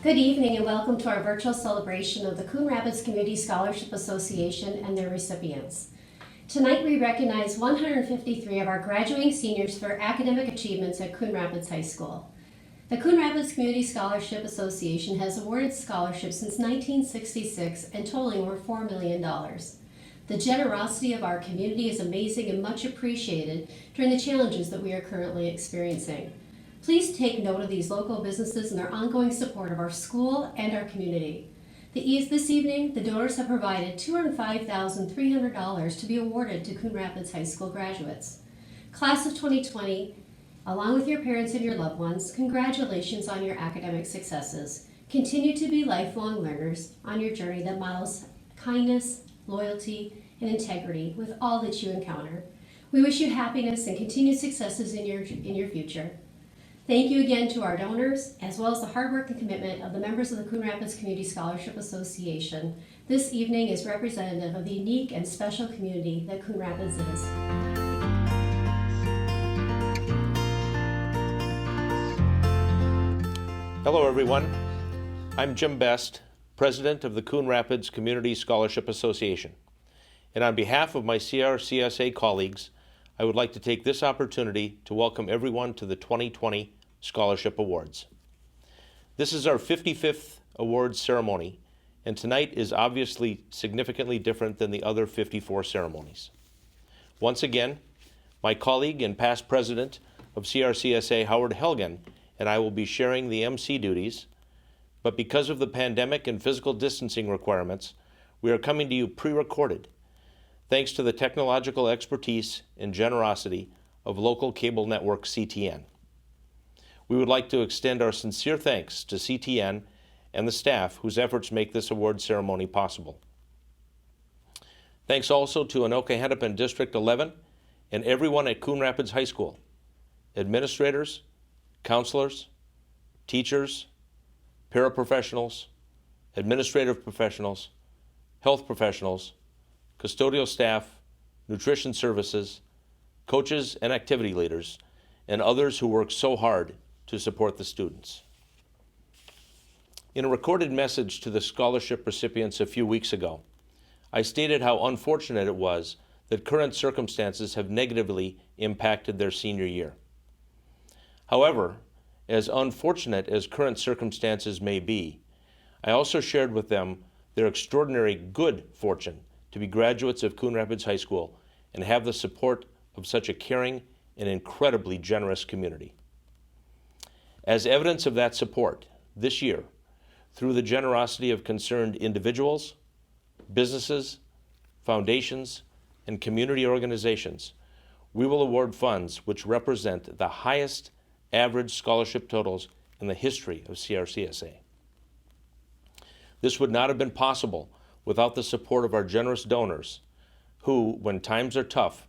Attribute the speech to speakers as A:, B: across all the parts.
A: Good evening and welcome to our virtual celebration of the Coon Rapids Community Scholarship Association and their recipients. Tonight we recognize 153 of our graduating seniors for academic achievements at Coon Rapids High School. The Coon Rapids Community Scholarship Association has awarded scholarships since 1966 and totaling over $4 million. The generosity of our community is amazing and much appreciated during the challenges that we are currently experiencing. Please take note of these local businesses and their ongoing support of our school and our community. This evening, the donors have provided $205,300 to be awarded to Coon Rapids High School graduates. Class of 2020, along with your parents and your loved ones, congratulations on your academic successes. Continue to be lifelong learners on your journey that models kindness, loyalty, and integrity with all that you encounter. We wish you happiness and continued successes in your future. Thank you again to our donors, as well as the hard work and commitment of the members of the Coon Rapids Community Scholarship Association. This evening is representative of the unique and special community that Coon Rapids is.
B: Hello everyone, I'm Jim Best, President of the Coon Rapids Community Scholarship Association. And on behalf of my Crcsa colleagues, I would like to take this opportunity to welcome everyone to the 2020 Scholarship Awards. This is our 55th awards ceremony, and tonight is obviously significantly different than the other 54 ceremonies. Once again, my colleague and past president of Crcsa, Howard Helgen, and I will be sharing the MC duties, but because of the pandemic and physical distancing requirements, we are coming to you pre-recorded, thanks to the technological expertise and generosity of local cable network CTN. We would like to extend our sincere thanks to CTN and the staff whose efforts make this award ceremony possible. Thanks also to Anoka Hennepin District 11 and everyone at Coon Rapids High School, administrators, counselors, teachers, paraprofessionals, administrative professionals, health professionals, custodial staff, nutrition services, coaches and activity leaders, and others who work so hard to support the students. In a recorded message to the scholarship recipients a few weeks ago, I stated how unfortunate it was that current circumstances have negatively impacted their senior year. However, as unfortunate as current circumstances may be, I also shared with them their extraordinary good fortune to be graduates of Coon Rapids High School and have the support of such a caring and incredibly generous community. As evidence of that support, this year, through the generosity of concerned individuals, businesses, foundations, and community organizations, we will award funds which represent the highest average scholarship totals in the history of Crcsa. This would not have been possible without the support of our generous donors who, when times are tough,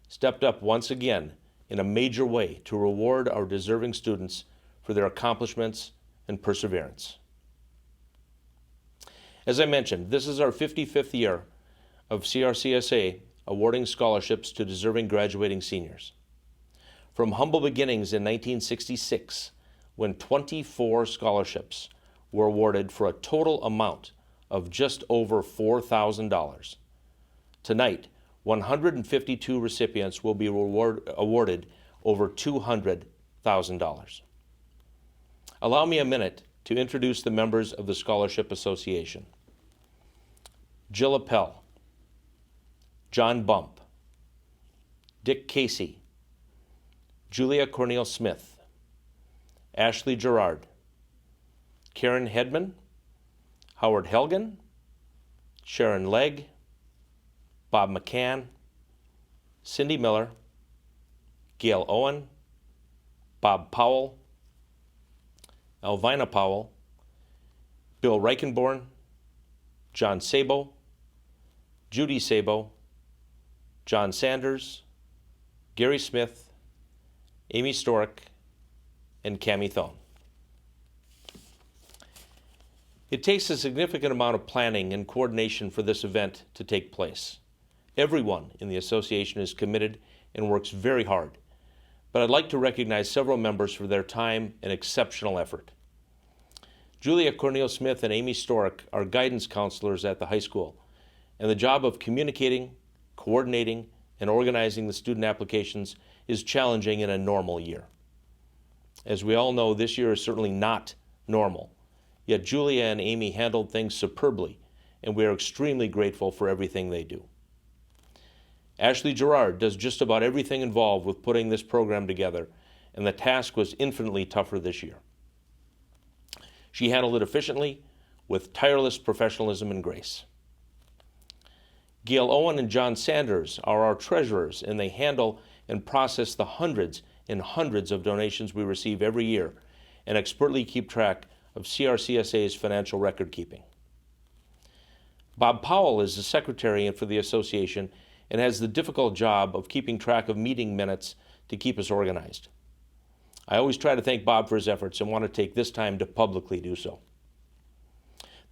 B: stepped up once again in a major way to reward our deserving students for their accomplishments and perseverance. As I mentioned, this is our 55th year of Crcsa awarding scholarships to deserving graduating seniors. From humble beginnings in 1966, when 24 scholarships were awarded for a total amount of just over $4,000. Tonight, 152 recipients will be awarded over $200,000. Allow me a minute to introduce the members of the Scholarship Association. Jill Appel, John Bump, Dick Casey, Julia Cornel Smith, Ashley Gerard, Karen Hedman, Howard Helgen, Sharon Legg, Bob McCann, Cindy Miller, Gail Owen, Bob Powell, Elvina Powell, Bill Reichenborn, John Sabo, Judy Sabo, John Sanders, Gary Smith, Amy Storick, and Cammie Thone. It takes a significant amount of planning and coordination for this event to take place. Everyone in the association is committed and works very hard, but I'd like to recognize several members for their time and exceptional effort. Julia Cornell-Smith and Amy Stork are guidance counselors at the high school, and the job of communicating, coordinating, and organizing the student applications is challenging in a normal year. As we all know, this year is certainly not normal, yet Julia and Amy handled things superbly, and we are extremely grateful for everything they do. Ashley Gerard does just about everything involved with putting this program together, and the task was infinitely tougher this year. She handled it efficiently, with tireless professionalism and grace. Gail Owen and John Sanders are our treasurers, and they handle and process the hundreds and hundreds of donations we receive every year and expertly keep track of CRCSA's financial record keeping. Bob Powell is the secretary for the association and has the difficult job of keeping track of meeting minutes to keep us organized. I always try to thank Bob for his efforts and want to take this time to publicly do so.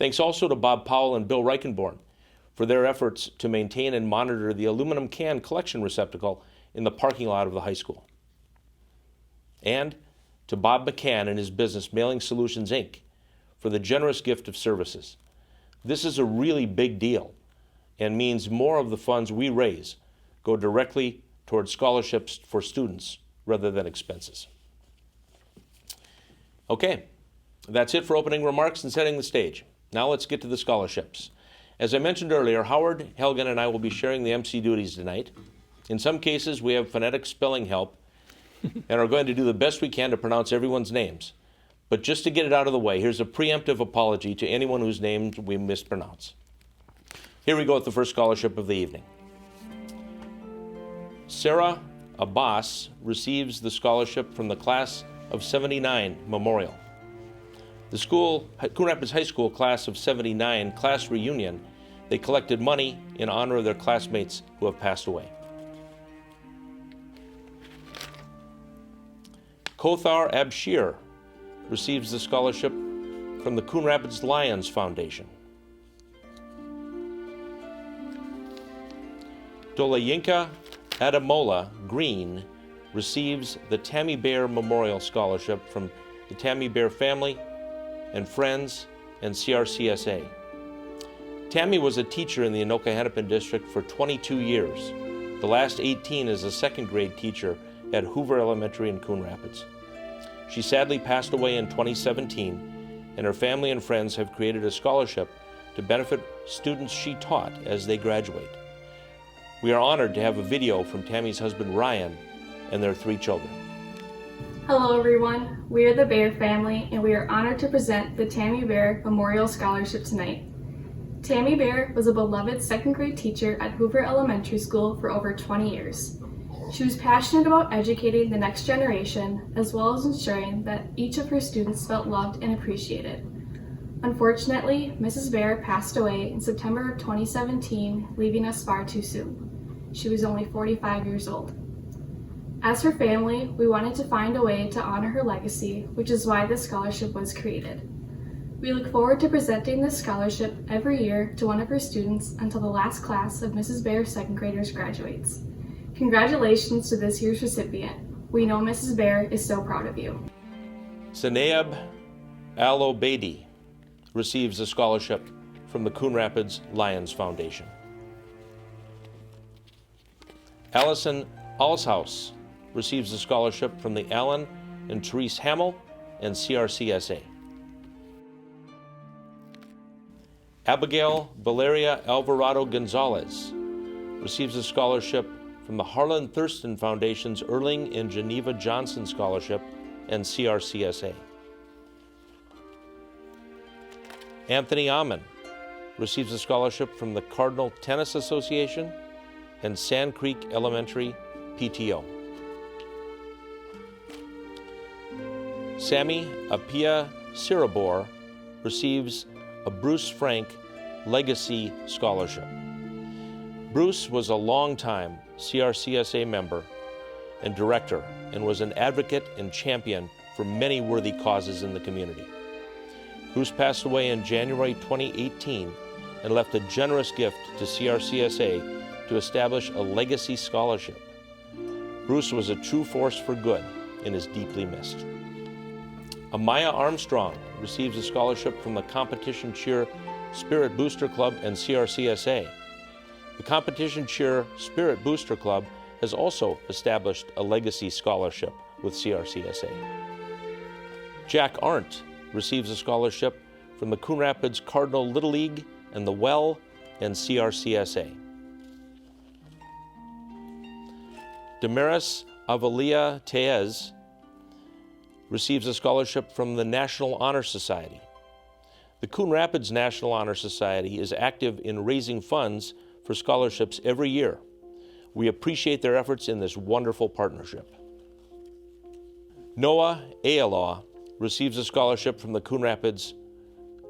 B: Thanks also to Bob Powell and Bill Reichenborn for their efforts to maintain and monitor the aluminum can collection receptacle in the parking lot of the high school. And to Bob McCann and his business Mailing Solutions, Inc. for the generous gift of services. This is a really big deal and means more of the funds we raise go directly towards scholarships for students rather than expenses. Okay, that's it for opening remarks and setting the stage. Now let's get to the scholarships. As I mentioned earlier, Howard, Helgen, and I will be sharing the MC duties tonight. In some cases, we have phonetic spelling help and are going to do the best we can to pronounce everyone's names. But just to get it out of the way, here's a preemptive apology to anyone whose names we mispronounce. Here we go with the first scholarship of the evening. Sarah Abbas receives the scholarship from the Class of 79 Memorial. The Coon Rapids High School Class of 79 class reunion, they collected money in honor of their classmates who have passed away. Kothar Abshir receives the scholarship from the Coon Rapids Lions Foundation. Dolayinka Adamola Green receives the Tammy Bear Memorial Scholarship from the Tammy Bear family and friends and CRCSA. Tammy was a teacher in the Anoka-Hennepin district for 22 years, the last 18 as a second grade teacher at Hoover Elementary in Coon Rapids. She sadly passed away in 2017, and her family and friends have created a scholarship to benefit students she taught as they graduate. We are honored to have a video from Tammy's husband Ryan and their 3 children.
C: Hello everyone, we are the Bear family and we are honored to present the Tammy Bear Memorial Scholarship tonight. Tammy Bear was a beloved second grade teacher at Hoover Elementary School for over 20 years. She was passionate about educating the next generation as well as ensuring that each of her students felt loved and appreciated. Unfortunately, Mrs. Bear passed away in September of 2017, leaving us far too soon. She was only 45 years old. As her family, we wanted to find a way to honor her legacy, which is why this scholarship was created. We look forward to presenting this scholarship every year to one of her students until the last class of Mrs. Bear's second graders graduates. Congratulations to this year's recipient. We know Mrs. Bear is so proud of you.
B: Zainab Al-Obeidi receives a scholarship from the Coon Rapids Lions Foundation. Allison Alshaus receives a scholarship from the Alan and Therese Hamill and CRCSA. Abigail Valeria Alvarado Gonzalez receives a scholarship from the Harlan Thurston Foundation's Erling and Geneva Johnson Scholarship and CRCSA. Anthony Amon receives a scholarship from the Cardinal Tennis Association and Sand Creek Elementary PTO. Sammy Apia Sirabor receives a Bruce Frank Legacy Scholarship. Bruce was a longtime CRCSA member and director and was an advocate and champion for many worthy causes in the community. Bruce passed away in January 2018 and left a generous gift to CRCSA to establish a legacy scholarship. Bruce was a true force for good and is deeply missed. Amaya Armstrong receives a scholarship from the Competition Cheer Spirit Booster Club and CRCSA. The Competition Cheer Spirit Booster Club has also established a legacy scholarship with CRCSA. Jack Arndt receives a scholarship from the Coon Rapids Cardinal Little League and the Well and CRCSA. Damaris Avalia Teez receives a scholarship from the National Honor Society. The Coon Rapids National Honor Society is active in raising funds for scholarships every year. We appreciate their efforts in this wonderful partnership. Noah Ayalaw receives a scholarship from the Coon Rapids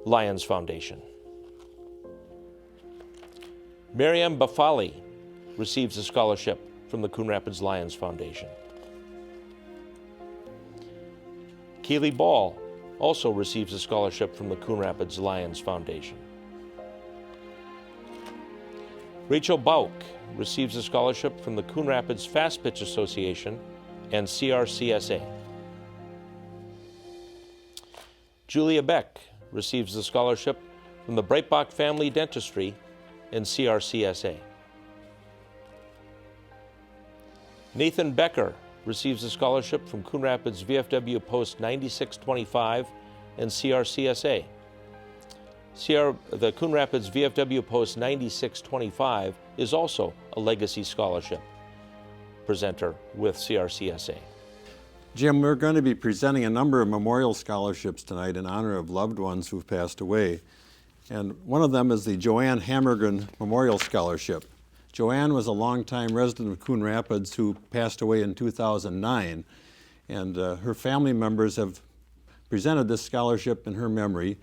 B: Lions Foundation. Miriam Bafali receives a scholarship from the Coon Rapids Lions Foundation. Kaylee Ball also receives a scholarship from the Coon Rapids Lions Foundation. Rachel Bauk receives a scholarship from the Coon Rapids Fast Pitch Association and CRCSA. Julia Beck receives a scholarship from the Breitbach Family Dentistry and CRCSA. Nathan Becker receives a scholarship from Coon Rapids VFW Post 9625 and CRCSA. The Coon Rapids VFW Post 9625 is also a legacy scholarship presenter with CRCSA.
D: Jim, we're going to be presenting a number of memorial scholarships tonight in honor of loved ones who've passed away. And one of them is the Joanne Hammergren Memorial Scholarship. Joanne was a longtime resident of Coon Rapids who passed away in 2009, and her family members have presented this scholarship in her memory.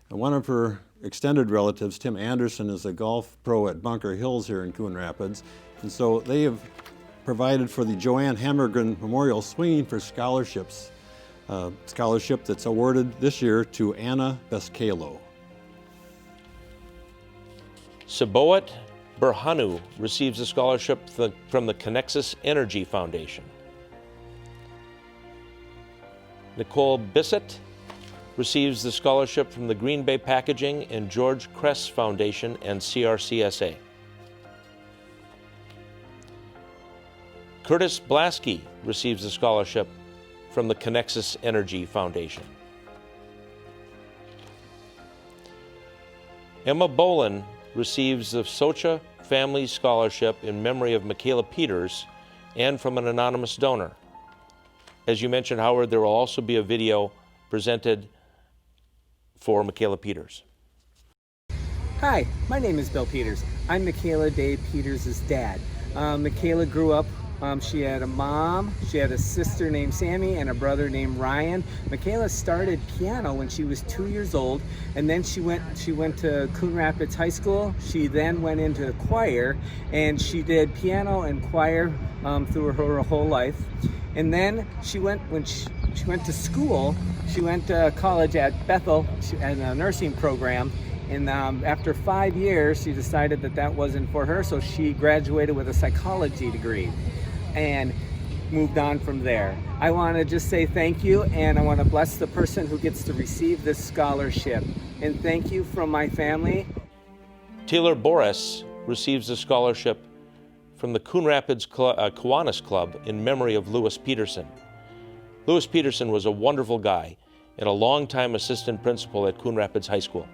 D: And one of her extended relatives, Tim Anderson, is a golf pro at Bunker Hills here in Coon Rapids, and so they have provided for the Joanne Hammergren Memorial Swinging for Scholarships, scholarship that's awarded this year to Anna Beskalo.
B: Saboat Berhanu receives a scholarship from the Crhs Energy Foundation. Nicole Bissett receives the scholarship from the Green Bay Packaging and George Crhs Foundation and CRCSA. Curtis Blasky receives a scholarship from the Crhs Energy Foundation. Emma Bolin receives the Socha Family Scholarship in memory of Michaela Peters and from an anonymous donor. As you mentioned, Howard, there will also be a video presented for Michaela Peters.
E: Hi, my name is Bill Peters. I'm Michaela Day Peters' dad. Michaela grew up, she had a mom, she had a sister named Sammy and a brother named Ryan. Michaela started piano when she was 2 years old, and then she went to Coon Rapids High School. She then went into choir, and she did piano and choir through her whole life. And then when she went to school, she went to college at Bethel in a nursing program. And after 5 years, she decided that wasn't for her, so she graduated with a psychology degree and moved on from there. I want to just say thank you, and I want to bless the person who gets to receive this scholarship. And thank you from my family.
B: Taylor Boris receives a scholarship from the Coon Rapids Kiwanis Club in memory of Lewis Peterson. Lewis Peterson was a wonderful guy and a longtime assistant principal at Coon Rapids High School.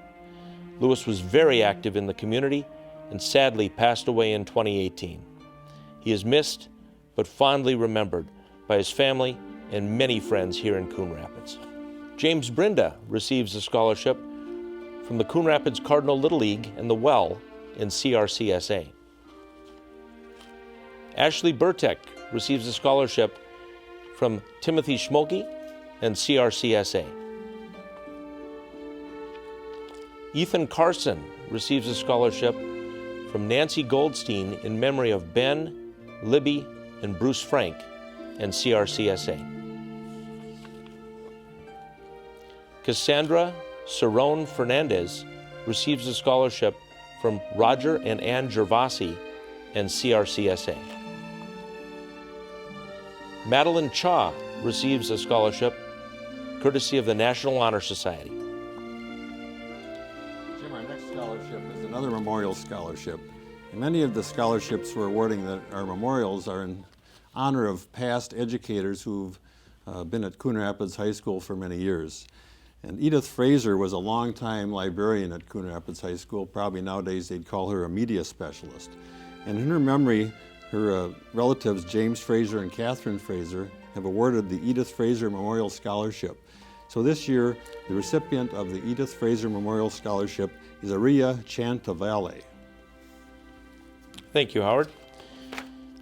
B: Lewis was very active in the community and sadly passed away in 2018. He is missed but fondly remembered by his family and many friends here in Coon Rapids. James Brinda receives a scholarship from the Coon Rapids Cardinal Little League and the Well in CRCSA. Ashley Burtek receives a scholarship from Timothy Schmolke and CRCSA. Ethan Carson receives a scholarship from Nancy Goldstein in memory of Ben, Libby, and Bruce Frank and CRCSA. Cassandra Cerrone Fernandez receives a scholarship from Roger and Ann Gervasi and CRCSA. Madeline Cha receives a scholarship courtesy of the National Honor Society.
D: Jim, our next scholarship is another memorial scholarship. And many of the scholarships we're awarding that are memorials are in honor of past educators who've been at Coon Rapids High School for many years. And Edith Fraser was a longtime librarian at Coon Rapids High School. Probably nowadays they'd call her a media specialist. And in her memory, her relatives James Fraser and Catherine Fraser have awarded the Edith Fraser Memorial Scholarship. So this year, the recipient of the Edith Fraser Memorial Scholarship is Aria Chantavale.
B: Thank you, Howard.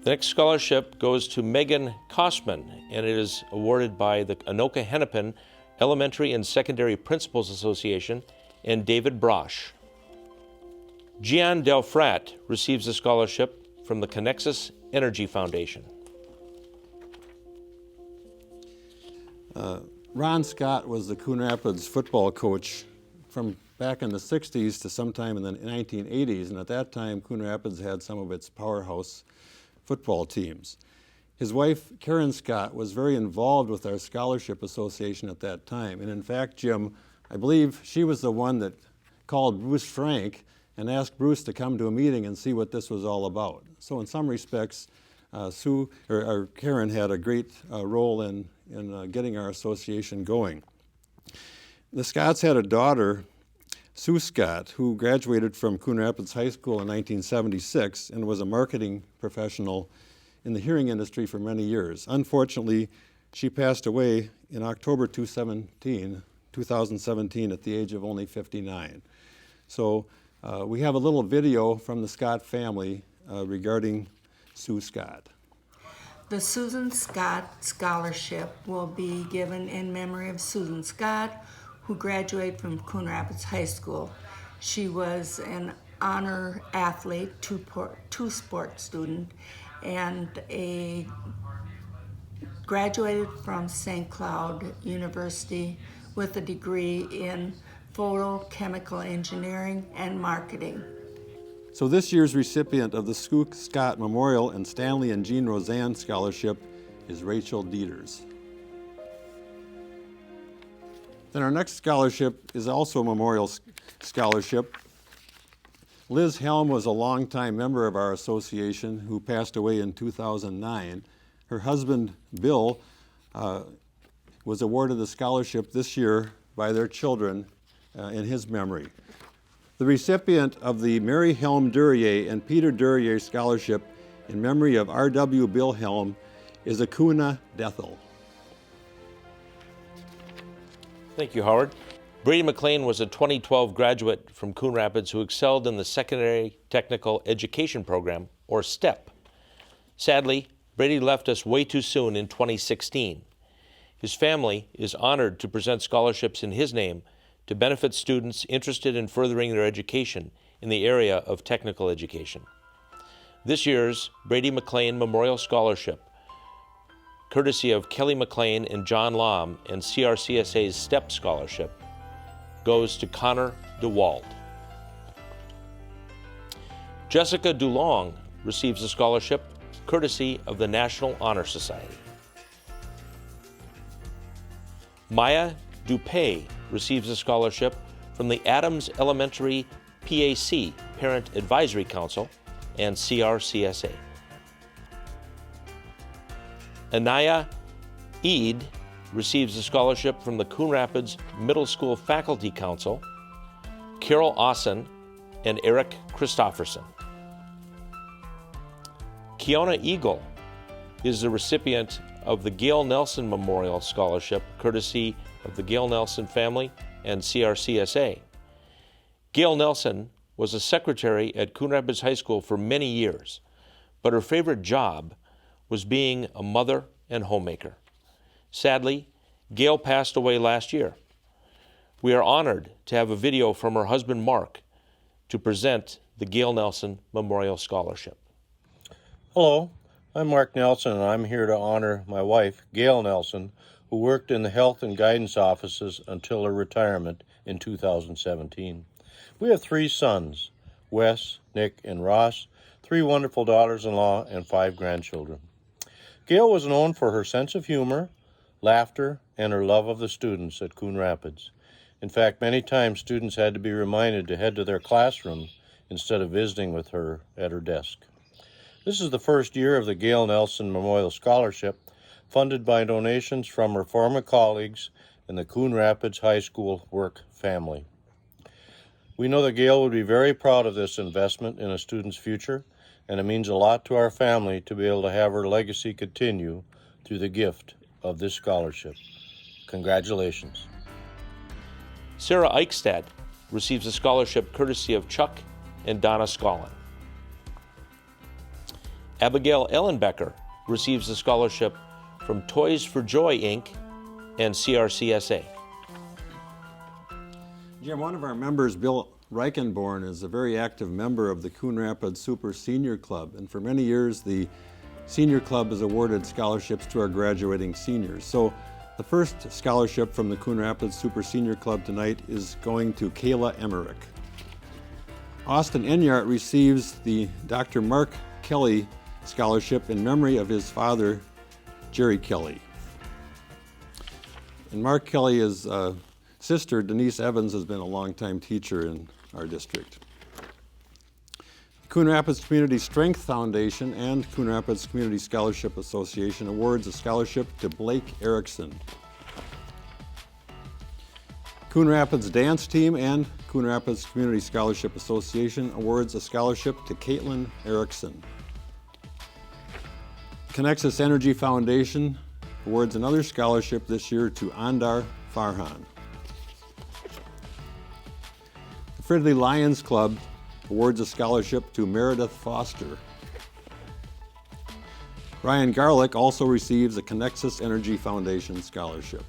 B: The next scholarship goes to Megan Kosman, and it is awarded by the Anoka Hennepin Elementary and Secondary Principals Association and David Brosh. Gian Delfrat receives a scholarship from the Crhs Energy Foundation.
D: Ron Scott was the Coon Rapids football coach from back in the 60s to sometime in the 1980s, and at that time Coon Rapids had some of its powerhouse football teams. His wife, Karen Scott, was very involved with our scholarship association at that time, and in fact, Jim, I believe she was the one that called Bruce Frank and asked Bruce to come to a meeting and see what this was all about. So in some respects, Karen had a great role in getting our association going. The Scotts had a daughter, Sue Scott, who graduated from Coon Rapids High School in 1976 and was a marketing professional in the hearing industry for many years. Unfortunately, she passed away in October 2017 at the age of only 59. So we have a little video from the Scott family regarding Sue Scott.
F: The Susan Scott Scholarship will be given in memory of Susan Scott, who graduated from Coon Rapids High School. She was an honor athlete, two-sport student, and graduated from St. Cloud University with a degree in photochemical engineering and marketing.
D: So this year's recipient of the Sue Scott Memorial and Stanley and Jean Roseanne Scholarship is Rachel Dieters. Then our next scholarship is also a memorial scholarship. Liz Helm was a longtime member of our association who passed away in 2009. Her husband, Bill, was awarded the scholarship this year by their children in his memory. The recipient of the Mary Helm Duryea and Peter Duryea Scholarship in memory of R.W. Bill Helm is Acuna Dethel.
B: Thank you, Howard. Brady McLean was a 2012 graduate from Coon Rapids who excelled in the Secondary Technical Education Program, or STEP. Sadly, Brady left us way too soon in 2016. His family is honored to present scholarships in his name to benefit students interested in furthering their education in the area of technical education. This year's Brady McLean Memorial Scholarship, courtesy of Kelly McLean and John Lom and CRCSA's STEP Scholarship, goes to Connor DeWald. Jessica Dulong receives a scholarship courtesy of the National Honor Society. Maya Dupay receives a scholarship from the Adams Elementary PAC, Parent Advisory Council, and CRCSA. Anaya Eid receives a scholarship from the Coon Rapids Middle School Faculty Council, Carol Austin, and Eric Christofferson. Kiona Eagle is the recipient of the Gail Nelson Memorial Scholarship, courtesy of the Gail Nelson family and CRCSA. Gail Nelson was a secretary at Coon Rapids High School for many years, but her favorite job was being a mother and homemaker. Sadly, Gail passed away last year. We are honored to have a video from her husband, Mark, to present the Gail Nelson Memorial Scholarship.
G: Hello, I'm Mark Nelson, and I'm here to honor my wife, Gail Nelson, who worked in the health and guidance offices until her retirement in 2017. We have 3 sons, Wes, Nick, and Ross, 3 wonderful daughters-in-law, and 5 grandchildren. Gail was known for her sense of humor, laughter, and her love of the students at Coon Rapids. In fact, many times students had to be reminded to head to their classroom instead of visiting with her at her desk. This is the first year of the Gail Nelson Memorial Scholarship, funded by donations from her former colleagues and the Coon Rapids High School work family. We know that Gail would be very proud of this investment in a student's future, and it means a lot to our family to be able to have her legacy continue through the gift of this scholarship. Congratulations.
B: Sarah Eichstad receives a scholarship courtesy of Chuck and Donna Scollin. Abigail Ellenbecker receives a scholarship from Toys for Joy, Inc. and CRCSA.
D: Jim, one of our members, Bill Reichenborn, is a very active member of the Coon Rapids Super Senior Club, and for many years the Senior Club has awarded scholarships to our graduating seniors. So the first scholarship from the Coon Rapids Super Senior Club tonight is going to Kayla Emmerich. Austin Enyart receives the Dr. Mark Kelly Scholarship in memory of his father, Jerry Kelly. And Mark Kelly's sister, Denise Evans, has been a longtime teacher in our district. Coon Rapids Community Strength Foundation and Coon Rapids Community Scholarship Association awards a scholarship to Blake Erickson. Coon Rapids Dance Team and Coon Rapids Community Scholarship Association awards a scholarship to Caitlin Erickson. Crhs Energy Foundation awards another scholarship this year to Andar Farhan. The Fridley Lions Club awards a scholarship to Meredith Foster. Ryan Garlick also receives a Crhs Energy Foundation scholarship.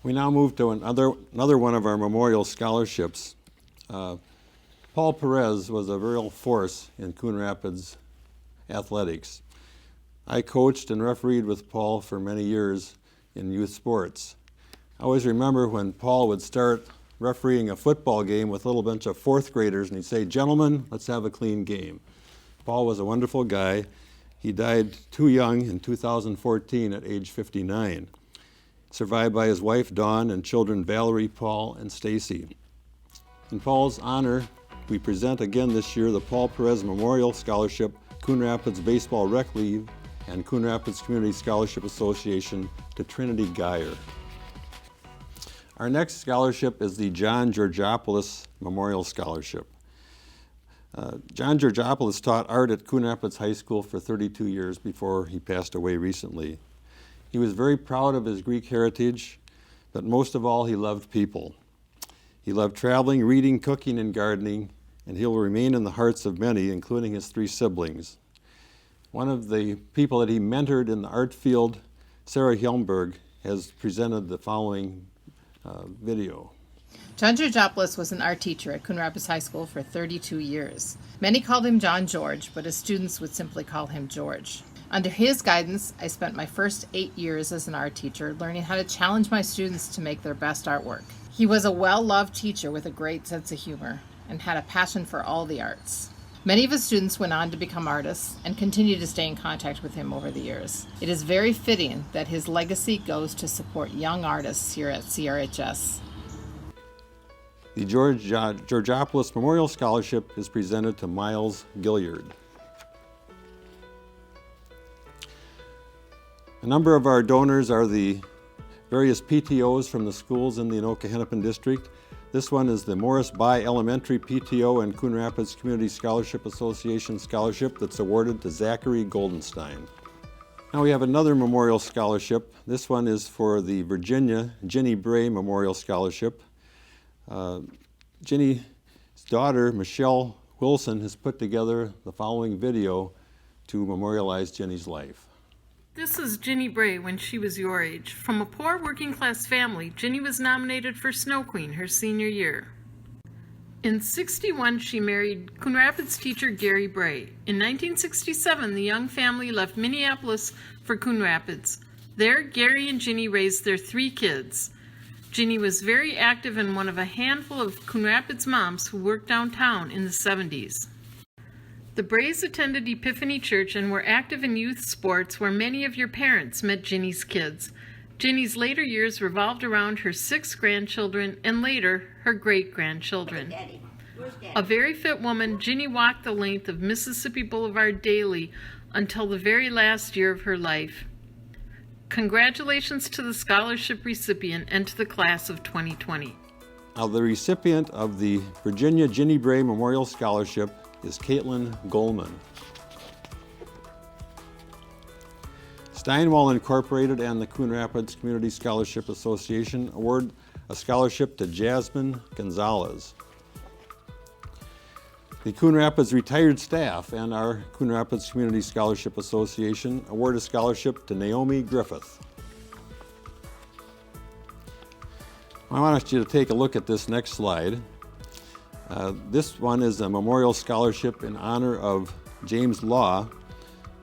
D: We now move to another one of our memorial scholarships. Paul Perez was a real force in Coon Rapids athletics. I coached and refereed with Paul for many years in youth sports. I always remember when Paul would start refereeing a football game with a little bunch of fourth graders and he'd say, "Gentlemen, let's have a clean game." Paul was a wonderful guy. He died too young in 2014 at age 59, survived by his wife Dawn and children Valerie, Paul, and Stacy. In Paul's honor, we present again this year the Paul Perez Memorial Scholarship, Coon Rapids Baseball Rec League, and Coon Rapids Community Scholarship Association to Trinity Geyer. Our next scholarship is the John Georgopoulos Memorial Scholarship. John Georgopoulos taught art at Coon Rapids High School for 32 years before he passed away recently. He was very proud of his Greek heritage, but most of all, he loved people. He loved traveling, reading, cooking, and gardening, and he will remain in the hearts of many, including his 3 siblings. One of the people that he mentored in the art field, Sarah Helmberg, has presented the following video.
H: John Georgopoulos was an art teacher at Coon Rapids High School for 32 years. Many called him John George, but his students would simply call him George. Under his guidance, I spent my first 8 years as an art teacher learning how to challenge my students to make their best artwork. He was a well-loved teacher with a great sense of humor and had a passion for all the arts. Many of his students went on to become artists and continue to stay in contact with him over the years. It is very fitting that his legacy goes to support young artists here at CRHS.
D: The Georgopoulos Memorial Scholarship is presented to Miles Gilliard. A number of our donors are the various PTOs from the schools in the Anoka-Hennepin District. This one is the Morris By Elementary PTO and Coon Rapids Community Scholarship Association scholarship that's awarded to Zachary Goldenstein. Now we have another memorial scholarship. This one is for the Virginia Ginny Bray Memorial Scholarship. Ginny's daughter, Michelle Wilson, has put together the following video to memorialize Ginny's life.
I: This is Ginny Bray when she was your age. From a poor working class family, Ginny was nominated for Snow Queen her senior year. In '61, she married Coon Rapids teacher Gary Bray. In 1967, the young family left Minneapolis for Coon Rapids. There, Gary and Ginny raised their 3 kids. Ginny was very active and one of a handful of Coon Rapids moms who worked downtown in the '70s. The Brays attended Epiphany Church and were active in youth sports where many of your parents met Ginny's kids. Ginny's later years revolved around her 6 grandchildren and later her great-grandchildren. A very fit woman, Ginny walked the length of Mississippi Boulevard daily until the very last year of her life. Congratulations to the scholarship recipient and to the class of 2020.
D: Now, the recipient of the Virginia Ginny Bray Memorial Scholarship is Caitlin Goldman. Steinwall Incorporated and the Coon Rapids Community Scholarship Association award a scholarship to Jasmine Gonzalez. The Coon Rapids retired staff and our Coon Rapids Community Scholarship Association award a scholarship to Naomi Griffith. I want you to take a look at this next slide. This one is a memorial scholarship in honor of James Law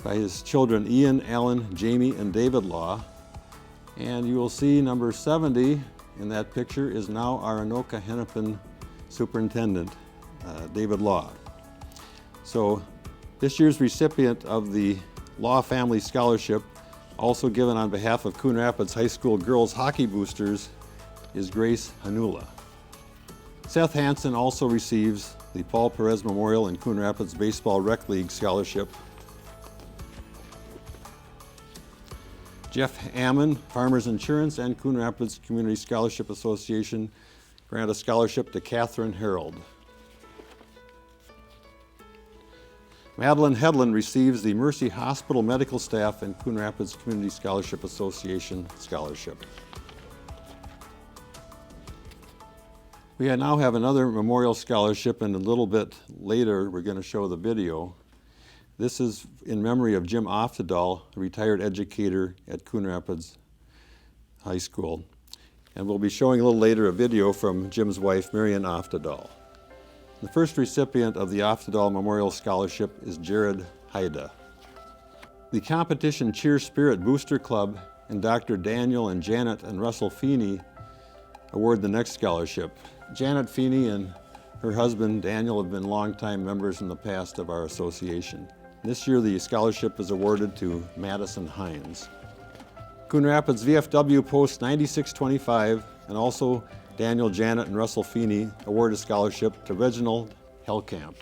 D: by his children Ian, Alan, Jamie, and David Law. And you will see number 70 in that picture is now our Anoka Hennepin Superintendent, David Law. So this year's recipient of the Law Family Scholarship, also given on behalf of Coon Rapids High School Girls Hockey Boosters, is Grace Hanula. Seth Hansen also receives the Paul Perez Memorial and Coon Rapids Baseball Rec League Scholarship. Jeff Ammon, Farmers Insurance and Coon Rapids Community Scholarship Association grant a scholarship to Catherine Harold. Madeline Hedlund receives the Mercy Hospital Medical Staff and Coon Rapids Community Scholarship Association Scholarship. We now have another memorial scholarship, and a little bit later we're going to show the video. This is in memory of Jim Oftedal, a retired educator at Coon Rapids High School. And we'll be showing a little later a video from Jim's wife, Marian Oftedal. The first recipient of the Oftedal Memorial Scholarship is Jared Haida. The Competition Cheer Spirit Booster Club and Dr. Daniel and Janet and Russell Feeney award the next scholarship. Janet Feeney and her husband Daniel have been longtime members in the past of our association. This year the scholarship is awarded to Madison Hines. Coon Rapids VFW Post 9625 and also Daniel, Janet, and Russell Feeney award a scholarship to Reginald Hellcamp.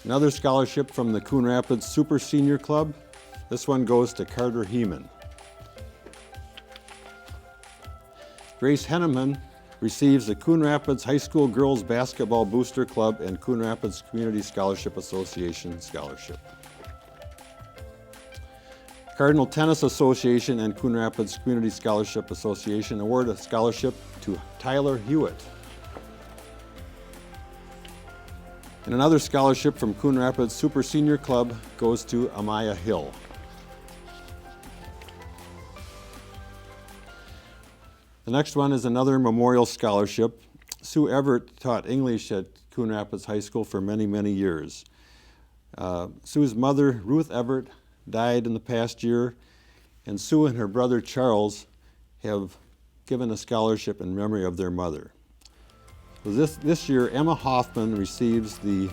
D: Another scholarship from the Coon Rapids Super Senior Club. This one goes to Carter Heeman. Grace Henneman receives the Coon Rapids High School Girls Basketball Booster Club and Coon Rapids Community Scholarship Association Scholarship. Cardinal Tennis Association and Coon Rapids Community Scholarship Association award a scholarship to Tyler Hewitt. And another scholarship from Coon Rapids Super Senior Club goes to Amaya Hill. The next one is another memorial scholarship. Sue Everett taught English at Coon Rapids High School for many, many years. Sue's mother, Ruth Everett, died in the past year, and Sue and her brother Charles have given a scholarship in memory of their mother. So this year, Emma Hoffman receives the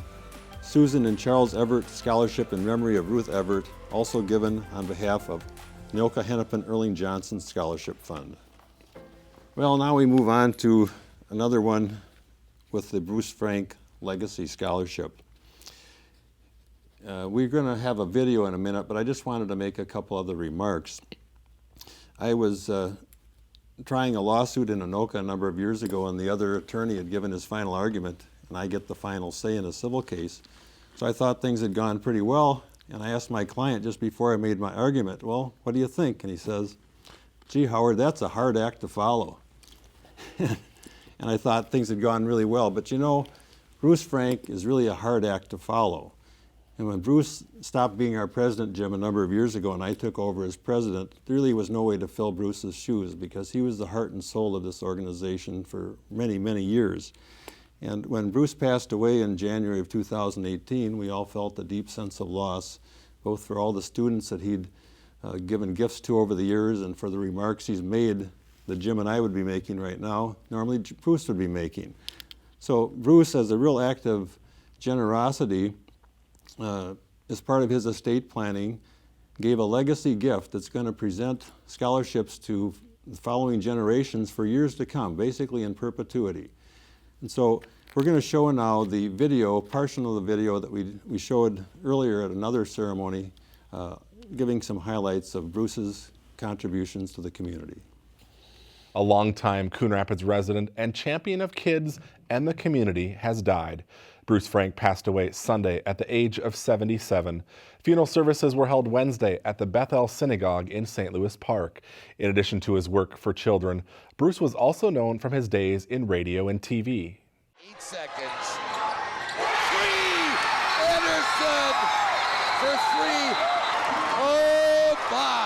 D: Susan and Charles Everett Scholarship in memory of Ruth Everett, also given on behalf of Anoka Hennepin Erling Johnson Scholarship Fund. Well, now we move on to another one with the Bruce Frank Legacy Scholarship. We're going to have a video in a minute, but I just wanted to make a couple other remarks. I was trying a lawsuit in Anoka a number of years ago, and the other attorney had given his final argument, and I get the final say in a civil case. So I thought things had gone pretty well, and I asked my client just before I made my argument, well, what do you think? And he says, gee, Howard, that's a hard act to follow. And I thought things had gone really well, but you know, Bruce Frank is really a hard act to follow. And when Bruce stopped being our president, Jim, a number of years ago, and I took over as president, there really was no way to fill Bruce's shoes because he was the heart and soul of this organization for many, many years. And when Bruce passed away in January of 2018, we all felt a deep sense of loss, both for all the students that he'd given gifts to over the years and for the remarks he's made that Jim and I would be making right now, normally Bruce would be making. So Bruce, as a real act of generosity, as part of his estate planning, gave a legacy gift that's going to present scholarships to the following generations for years to come, basically in perpetuity. And so we're going to show now the video, portion of the video that we showed earlier at another ceremony, giving some highlights of Bruce's contributions to the community.
J: A longtime Coon Rapids resident and champion of kids and the community has died. Bruce Frank passed away Sunday at the age of 77. Funeral services were held Wednesday at the Bethel Synagogue in St. Louis Park. In addition to his work for children, Bruce was also known from his days in radio and TV.
K: 8 seconds. 3! Anderson for 3. Oh my!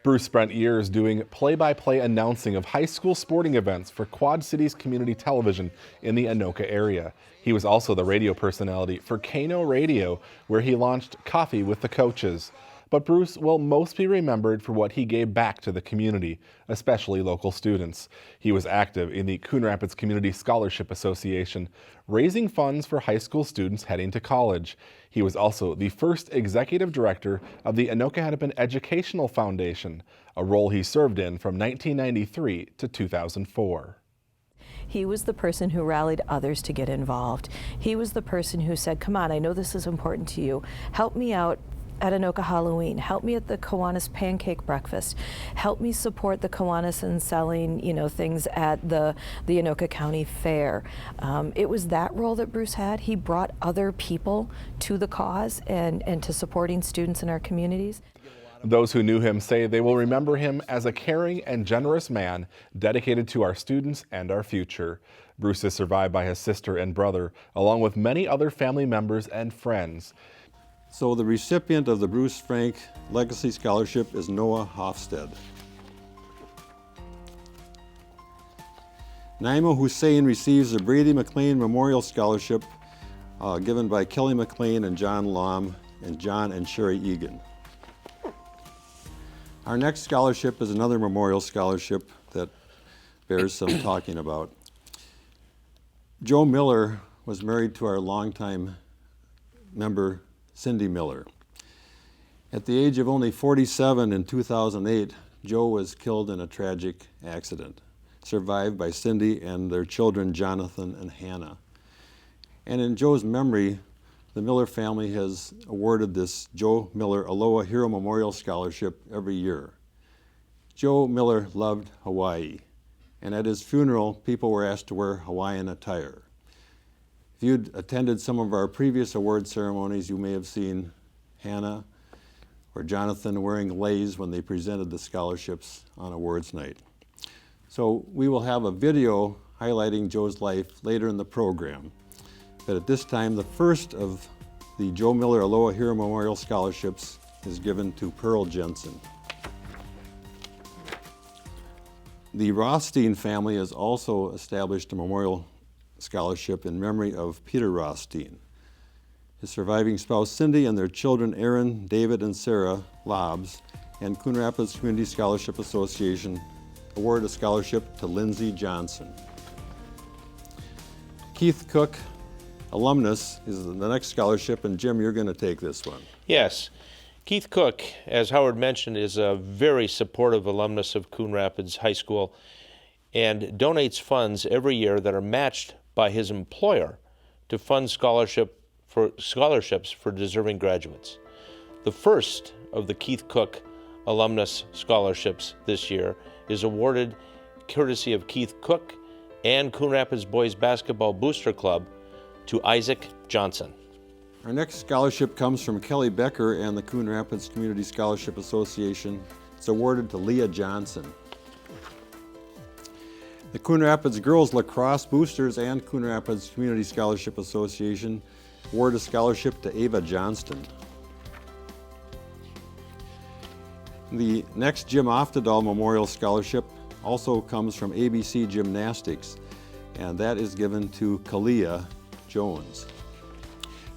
J: Bruce spent years doing play-by-play announcing of high school sporting events for Quad Cities Community Television in the Anoka area. He was also the radio personality for Kano Radio, where he launched Coffee with the Coaches. But Bruce will most be remembered for what he gave back to the community, especially local students. He was active in the Coon Rapids Community Scholarship Association, raising funds for high school students heading to college. He was also the first executive director of the Anoka Hennepin Educational Foundation, a role he served in from 1993 to 2004.
L: He was the person who rallied others to get involved. He was the person who said, come on, I know this is important to you. Help me out at Anoka Halloween. Help me at the Kiwanis Pancake Breakfast. Help me support the Kiwanis in selling, things at the Anoka County Fair. It was that role that Bruce had. He brought other people to the cause and to supporting students in our communities.
J: Those who knew him say they will remember him as a caring and generous man dedicated to our students and our future. Bruce is survived by his sister and brother, along with many other family members and friends.
D: So the recipient of the Bruce Frank Legacy Scholarship is Noah Hofstede. Naima Hussein receives the Brady McLean Memorial Scholarship given by Kelly McLean and John Lom and John and Sherry Egan. Our next scholarship is another memorial scholarship that bears some talking about. Joe Miller was married to our longtime member, Cindy Miller. At the age of only 47 in 2008, Joe was killed in a tragic accident, survived by Cindy and their children, Jonathan and Hannah. And in Joe's memory, the Miller family has awarded this Joe Miller Aloha Hero Memorial Scholarship every year. Joe Miller loved Hawaii, and at his funeral, people were asked to wear Hawaiian attire. If you'd attended some of our previous award ceremonies, you may have seen Hannah or Jonathan wearing leis when they presented the scholarships on awards night. So we will have a video highlighting Joe's life later in the program. But at this time, the first of the Joe Miller Aloha Hero Memorial Scholarships is given to Pearl Jensen. The Rothstein family has also established a memorial scholarship in memory of Peter Rothstein. His surviving spouse Cindy and their children Aaron, David, and Sarah Lobbs and Coon Rapids Community Scholarship Association award a scholarship to Lindsay Johnson. Keith Cook, alumnus, is the next scholarship, and Jim, you're going to take this one.
B: Yes. Keith Cook, as Howard mentioned, is a very supportive alumnus of Coon Rapids High School and donates funds every year that are matched by his employer to fund scholarships for deserving graduates. The first of the Keith Cook alumnus scholarships this year is awarded courtesy of Keith Cook and Coon Rapids Boys Basketball Booster Club to Isaac Johnson.
D: Our next scholarship comes from Kelly Becker and the Coon Rapids Community Scholarship Association. It's awarded to Leah Johnson. The Coon Rapids Girls Lacrosse Boosters and Coon Rapids Community Scholarship Association award a scholarship to Ava Johnston. The next Jim Oftedal Memorial Scholarship also comes from ABC Gymnastics, and that is given to Kalia Jones.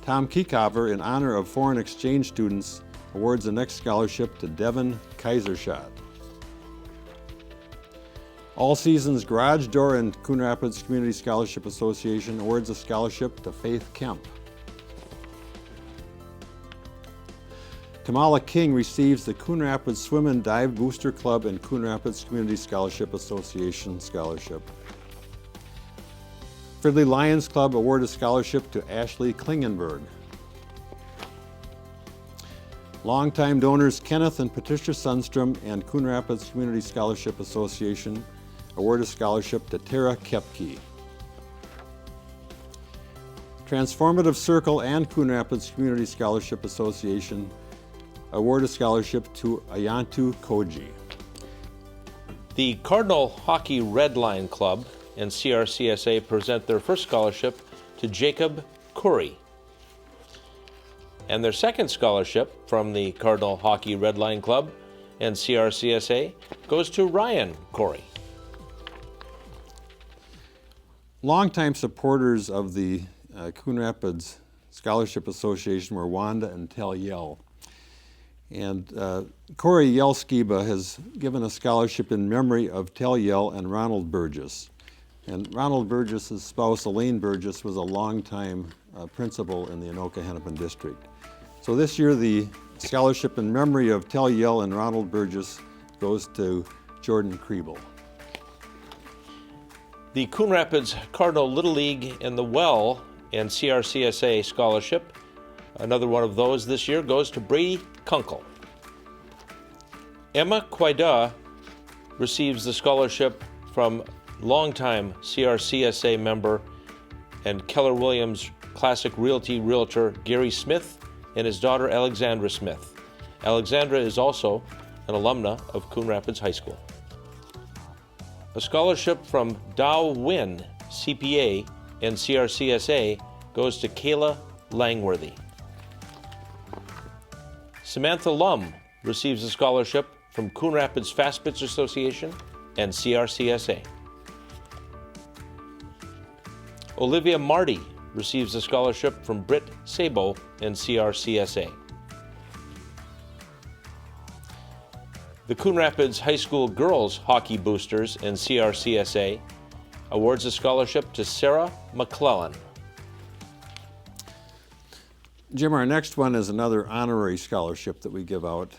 D: Tom Kiekover, in honor of foreign exchange students, awards the next scholarship to Devin Kaiserschott. All Seasons Garage Door and Coon Rapids Community Scholarship Association awards a scholarship to Faith Kemp. Kamala King receives the Coon Rapids Swim and Dive Booster Club and Coon Rapids Community Scholarship Association Scholarship. Fridley Lions Club award a scholarship to Ashley Klingenberg. Longtime donors Kenneth and Patricia Sundstrom and Coon Rapids Community Scholarship Association award a scholarship to Tara Kepke. Transformative Circle and Coon Rapids Community Scholarship Association award a scholarship to Ayantu Koji.
B: The Cardinal Hockey Red Line Club and CRCSA present their first scholarship to Jacob Curry. And their second scholarship from the Cardinal Hockey Red Line Club and CRCSA goes to Ryan Corey.
D: Longtime supporters of the Coon Rapids Scholarship Association were Wanda and Tel Yell. And Corey Yell-Skiba has given a scholarship in memory of Tel Yell and Ronald Burgess. And Ronald Burgess' spouse, Elaine Burgess, was a longtime principal in the Anoka-Hennepin district. So this year, the scholarship in memory of Tel Yell and Ronald Burgess goes to Jordan Kriebel.
B: The Coon Rapids Cardinal Little League and the Well and CRCSA scholarship, another one of those this year, goes to Brady Kunkel. Emma Quida receives the scholarship from longtime CRCSA member and Keller Williams Classic Realty realtor Gary Smith and his daughter Alexandra Smith. Alexandra is also an alumna of Coon Rapids High School. A scholarship from Dow Wynn CPA and CRCSA goes to Kayla Langworthy. Samantha Lum receives a scholarship from Coon Rapids Fast Pitch Association and CRCSA. Olivia Marty receives a scholarship from Britt Sabo and CRCSA. The Coon Rapids High School Girls Hockey Boosters and CRCSA awards a scholarship to Sarah McClellan.
D: Jim, our next one is another honorary scholarship that we give out.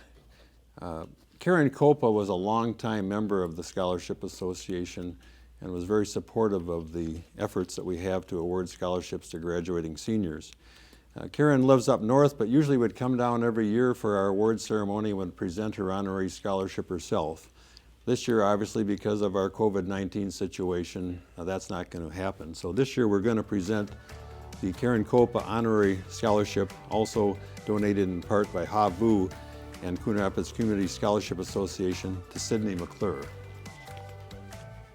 D: Karen Copa was a longtime member of the Scholarship Association and was very supportive of the efforts that we have to award scholarships to graduating seniors. Karen lives up north, but usually would come down every year for our award ceremony and would present her honorary scholarship herself. This year, obviously, because of our COVID-19 situation, that's not going to happen. So this year, we're going to present the Karen Copa Honorary Scholarship, also donated in part by Ha Vu and Coon Rapids Community Scholarship Association, to Sidney McClure.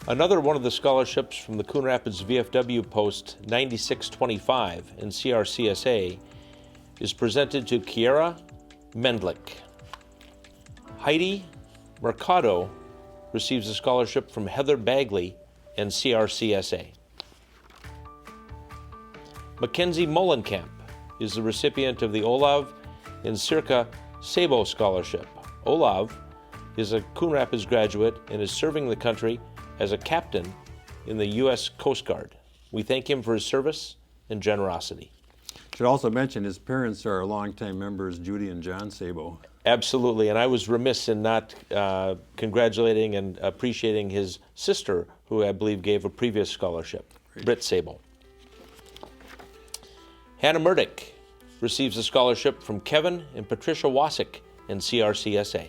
B: Another one of the scholarships from the Coon Rapids VFW Post 9625 in CRCSA is presented to Kiara Mendlick. Heidi Mercado receives a scholarship from Heather Bagley and CRCSA. Mackenzie Mullenkamp is the recipient of the Olav and Circa Sabo Scholarship. Olav is a Coon Rapids graduate and is serving the country as a captain in the U.S. Coast Guard. We thank him for his service and generosity.
D: Should also mention his parents are longtime members, Judy and John Sabo.
B: Absolutely, and I was remiss in not congratulating and appreciating his sister, who I believe gave a previous scholarship, Britt Sabo. Hannah Murdick receives a scholarship from Kevin and Patricia Wasick in CRCSA.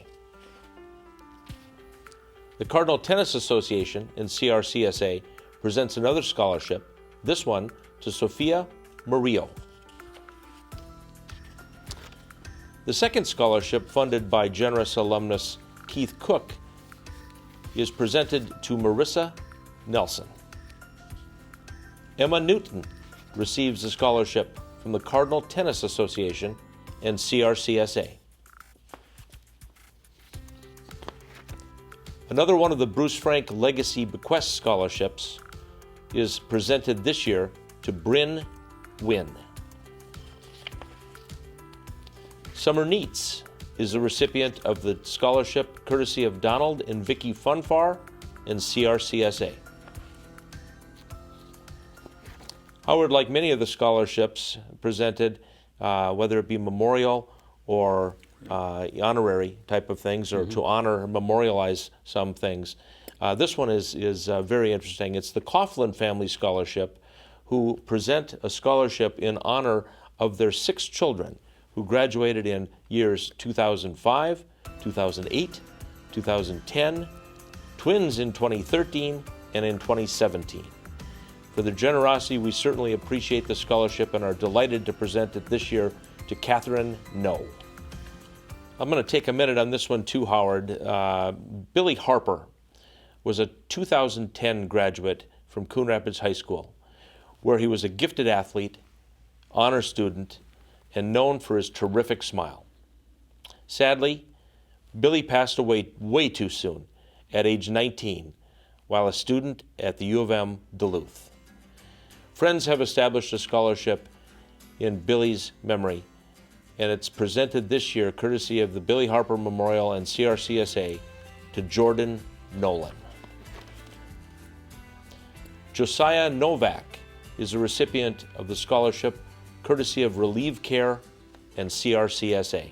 B: The Cardinal Tennis Association in CRCSA presents another scholarship, this one to Sophia Murillo. The second scholarship, funded by generous alumnus Keith Cook, is presented to Marissa Nelson. Emma Newton receives a scholarship from the Cardinal Tennis Association and CRCSA. Another one of the Bruce Frank Legacy Bequest Scholarships is presented this year to Bryn Wynn. Summer Neats is the recipient of the scholarship courtesy of Donald and Vicky Funfar and CRCSA. Howard, like many of the scholarships presented, whether it be memorial or honorary type of things, or to honor, memorialize some things. This one is very interesting. It's the Coughlin Family Scholarship, who present a scholarship in honor of their 6 children who graduated in years 2005, 2008, 2010, twins in 2013, and in 2017. For their generosity, we certainly appreciate the scholarship and are delighted to present it this year to Catherine No. I'm going to take a minute on this one too, Howard. Billy Harper was a 2010 graduate from Coon Rapids High School, where he was a gifted athlete, honor student, and known for his terrific smile. Sadly, Billy passed away way too soon, at age 19, while a student at the U of M Duluth. Friends have established a scholarship in Billy's memory, and it's presented this year courtesy of the Billy Harper Memorial and CRCSA to Jordan Nolan. Josiah Novak is a recipient of the scholarship courtesy of Relieve Care and CRCSA.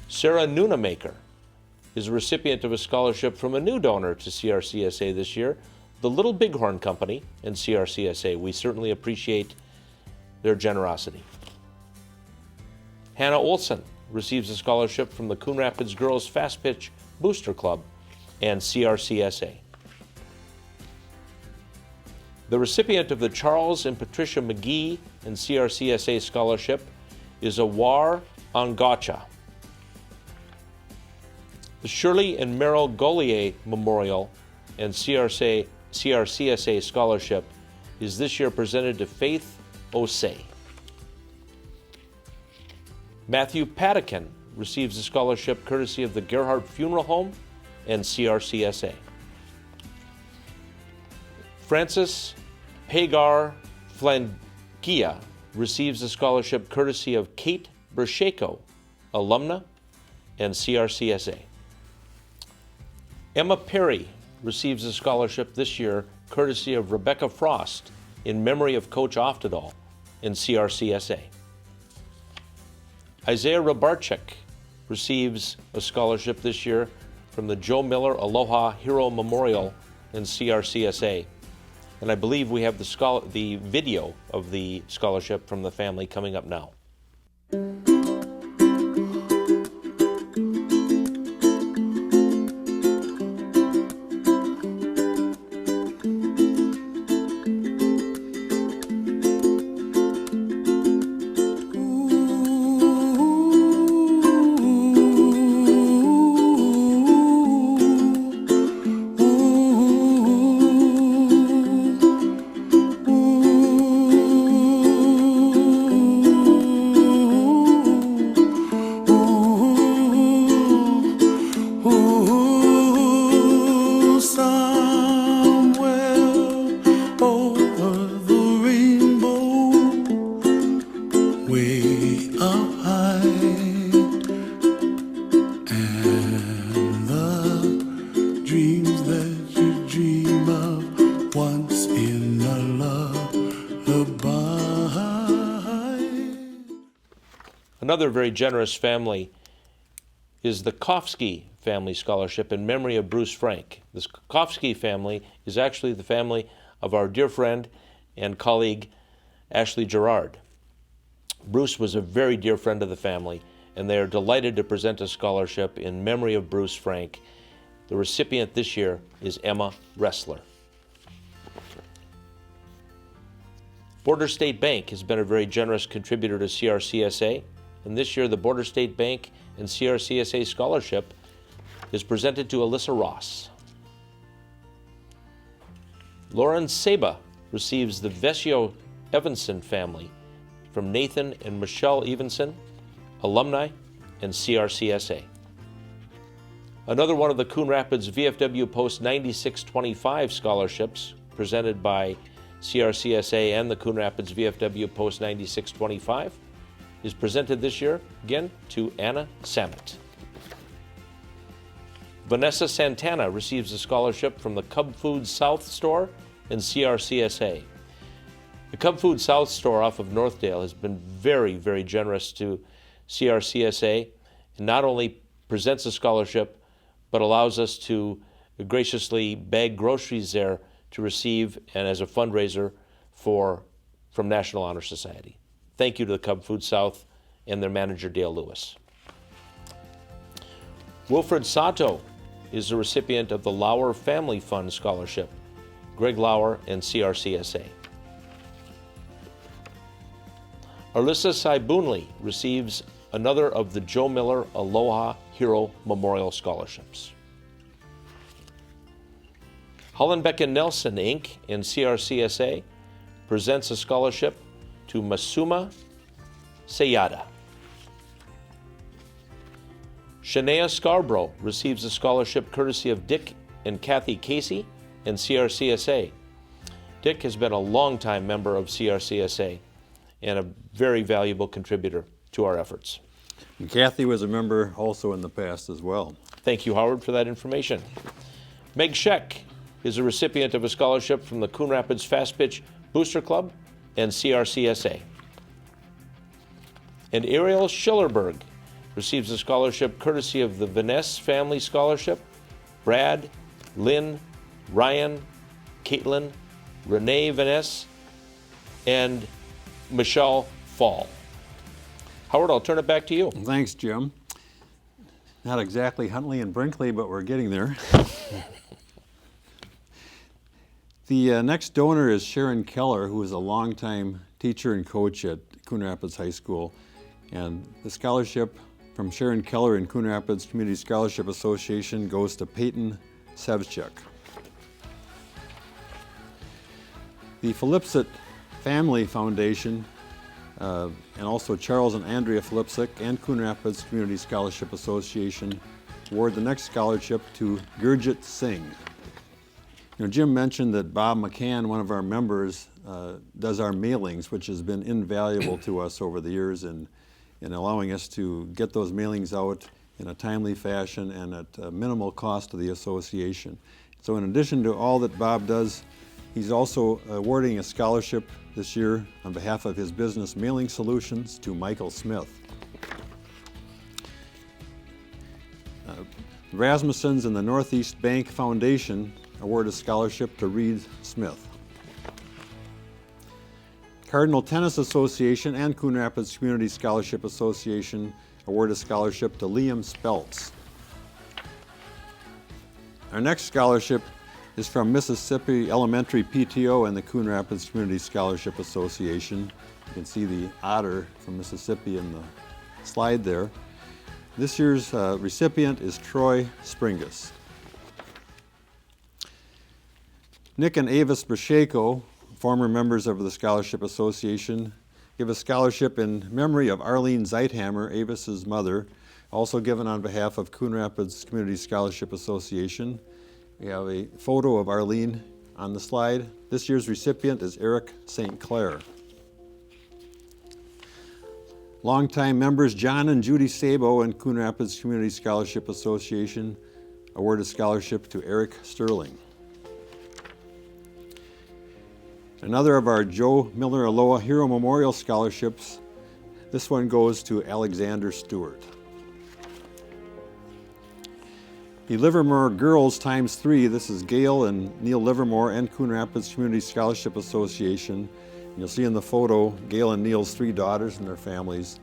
B: Sarah Nunamaker is a recipient of a scholarship from a new donor to CRCSA this year, the Little Bighorn Company and CRCSA. We certainly appreciate their generosity. Hannah Olson receives a scholarship from the Coon Rapids Girls Fast Pitch Booster Club and CRCSA. The recipient of the Charles and Patricia McGee and CRCSA scholarship is Awar Angacha. The Shirley and Merrill Golier Memorial and CRCSA scholarship is this year presented to Faith Osei. Matthew Patakin receives a scholarship courtesy of the Gerhardt Funeral Home and CRCSA. Francis Hagar Flangia receives a scholarship courtesy of Kate Bershako, alumna, and CRCSA. Emma Perry receives a scholarship this year courtesy of Rebecca Frost in memory of Coach Oftedal and CRCSA. Isaiah Rabarchik receives a scholarship this year from the Joe Miller Aloha Hero Memorial and CRCSA. And I believe we have the video of the scholarship from the family coming up now. Another very generous family is the Kofsky Family Scholarship in memory of Bruce Frank. This Kofsky family is actually the family of our dear friend and colleague, Ashley Gerard. Bruce was a very dear friend of the family, and they are delighted to present a scholarship in memory of Bruce Frank. The recipient this year is Emma Ressler. Border State Bank has been a very generous contributor to CRCSA, and this year the Border State Bank and CRCSA scholarship is presented to Alyssa Ross. Lauren Seba receives the Vesio Evanson family from Nathan and Michelle Evanson, alumni, and CRCSA. Another one of the Coon Rapids VFW Post 9625 scholarships presented by CRCSA and the Coon Rapids VFW Post 9625 is presented this year, again, to Anna Samet. Vanessa Santana receives a scholarship from the Cub Food South store and CRCSA. The Cub Food South store off of Northdale has been very, very generous to CRCSA, and not only presents a scholarship, but allows us to graciously bag groceries there to receive and as a fundraiser from National Honor Society. Thank you to the Cub Food South and their manager, Dale Lewis. Wilfred Sato is the recipient of the Lauer Family Fund Scholarship, Greg Lauer and CRCSA. Alyssa Saibunli receives another of the Joe Miller Aloha Hero Memorial Scholarships. Hollenbeck & Nelson, Inc. and CRCSA presents a scholarship to Masuma Sayada. Shania Scarborough receives a scholarship courtesy of Dick and Kathy Casey and CRCSA. Dick has been a longtime member of CRCSA and a very valuable contributor to our efforts.
D: And Kathy was a member also in the past as well.
B: Thank you, Howard, for that information. Meg Scheck is a recipient of a scholarship from the Coon Rapids Fast Pitch Booster Club and CRCSA. And Ariel Schillerberg receives a scholarship courtesy of the Vaness Family Scholarship, Brad, Lynn, Ryan, Caitlin, Renee Vaness, and Michelle Fall. Howard, I'll turn it back to you.
D: Thanks, Jim. Not exactly Huntley and Brinkley, but we're getting there. The next donor is Sharon Keller, who is a longtime teacher and coach at Coon Rapids High School. And the scholarship from Sharon Keller and Coon Rapids Community Scholarship Association goes to Peyton Sevchuk. The Philipsik Family Foundation and also Charles and Andrea Philipsik and Coon Rapids Community Scholarship Association award the next scholarship to Gurjit Singh. You know, Jim mentioned that Bob McCann, one of our members, does our mailings, which has been invaluable to us over the years in allowing us to get those mailings out in a timely fashion and at a minimal cost to the association. So in addition to all that Bob does, he's also awarding a scholarship this year on behalf of his business Mailing Solutions to Michael Smith. The Rasmussens and the Northeast Bank Foundation award a scholarship to Reed Smith. Cardinal Tennis Association and Coon Rapids Community Scholarship Association award a scholarship to Liam Speltz. Our next scholarship is from Mississippi Elementary PTO and the Coon Rapids Community Scholarship Association. You can see the otter from Mississippi in the slide there. This year's recipient is Troy Springus. Nick and Avis Basheko, former members of the Scholarship Association, give a scholarship in memory of Arlene Zeithammer, Avis's mother, also given on behalf of Coon Rapids Community Scholarship Association. We have a photo of Arlene on the slide. This year's recipient is Eric St. Clair. Longtime members John and Judy Sabo and Coon Rapids Community Scholarship Association award a scholarship to Eric Sterling. Another of our Joe Miller Aloha Hero Memorial Scholarships, this one goes to Alexander Stewart. The Livermore Girls ×3, this is Gail and Neil Livermore and Coon Rapids Community Scholarship Association. You'll see in the photo Gail and Neil's 3 daughters and their families.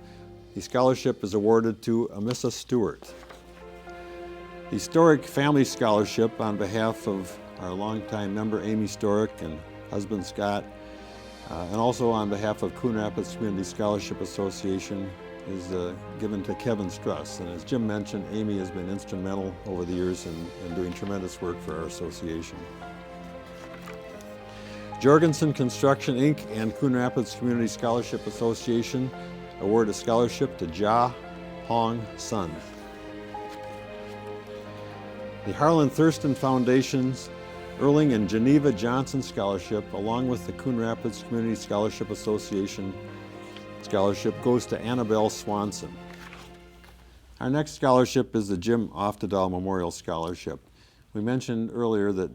D: The scholarship is awarded to Amissa Stewart. The Storick Family Scholarship on behalf of our longtime member Amy Storick and husband Scott, and also on behalf of Coon Rapids Community Scholarship Association is given to Kevin Struss. And as Jim mentioned, Amy has been instrumental over the years in doing tremendous work for our association. Jorgensen Construction, Inc. and Coon Rapids Community Scholarship Association award a scholarship to Ja Hong Sun. The Harlan Thurston Foundation's Erling and Geneva Johnson Scholarship, along with the Coon Rapids Community Scholarship Association scholarship, goes to Annabelle Swanson. Our next scholarship is the Jim Oftedal Memorial Scholarship. We mentioned earlier that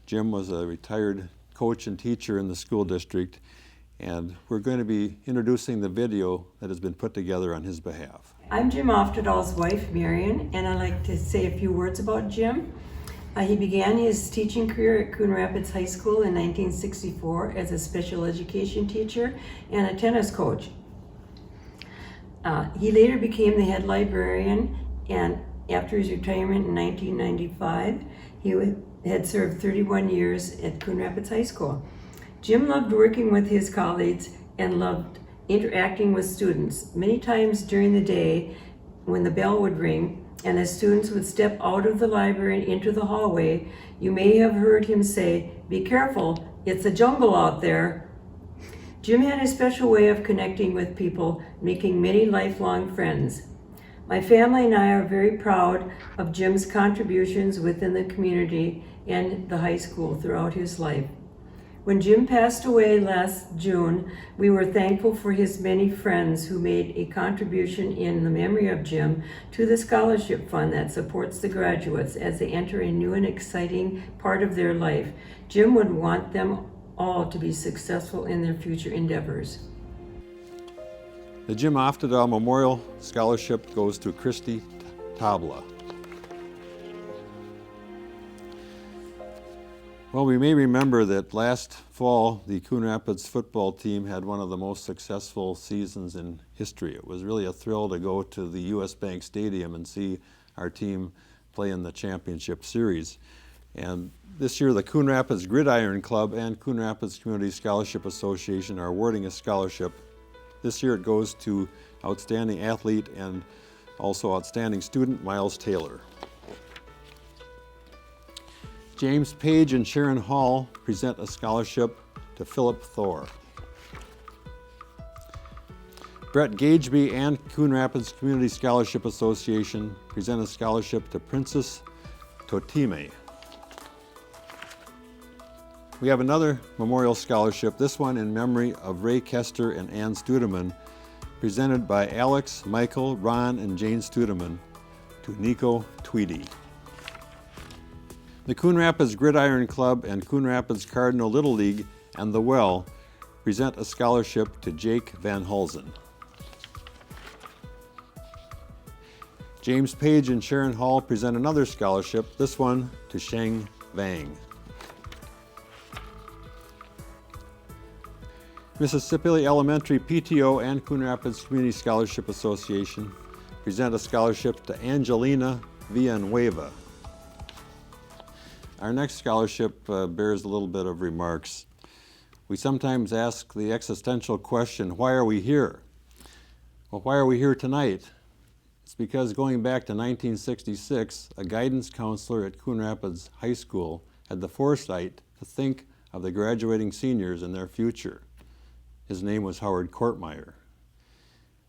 D: Jim was a retired coach and teacher in the school district, and we're going to be introducing the video that has been put together on his behalf.
M: I'm Jim Oftedal's wife, Marion, and I'd like to say a few words about Jim. He began his teaching career at Coon Rapids High School in 1964 as a special education teacher and a tennis coach. He later became the head librarian, and after his retirement in 1995, he had served 31 years at Coon Rapids High School. Jim loved working with his colleagues and loved interacting with students. Many times during the day, when the bell would ring and the students would step out of the library and into the hallway, you may have heard him say, "Be careful, it's a jungle out there." Jim had a special way of connecting with people, making many lifelong friends. My family and I are very proud of Jim's contributions within the community and the high school throughout his life. When Jim passed away last June, we were thankful for his many friends who made a contribution in the memory of Jim to the scholarship fund that supports the graduates as they enter a new and exciting part of their life. Jim would want them all to be successful in their future endeavors.
D: The Jim Oftedal Memorial Scholarship goes to Christy Tabla. Well, we may remember that last fall, the Coon Rapids football team had one of the most successful seasons in history. It was really a thrill to go to the U.S. Bank Stadium and see our team play in the championship series. And this year, the Coon Rapids Gridiron Club and Coon Rapids Community Scholarship Association are awarding a scholarship. This year it goes to outstanding athlete and also outstanding student Miles Taylor. James Page and Sharon Hall present a scholarship to Philip Thor. Brett Gageby and Coon Rapids Community Scholarship Association present a scholarship to Princess Totime. We have another memorial scholarship, this one in memory of Ray Kester and Ann Studeman, presented by Alex, Michael, Ron, and Jane Studeman to Nico Tweedy. The Coon Rapids Gridiron Club and Coon Rapids Cardinal Little League and The Well present a scholarship to Jake Van Hulsen. James Page and Sharon Hall present another scholarship, this one to Sheng Vang. Mississippi Elementary PTO and Coon Rapids Community Scholarship Association present a scholarship to Angelina Villanueva. Our next scholarship bears a little bit of remarks. We sometimes ask the existential question, why are we here? Well, why are we here tonight? It's because going back to 1966, a guidance counselor at Coon Rapids High School had the foresight to think of the graduating seniors and their future. His name was Howard Kortmeyer.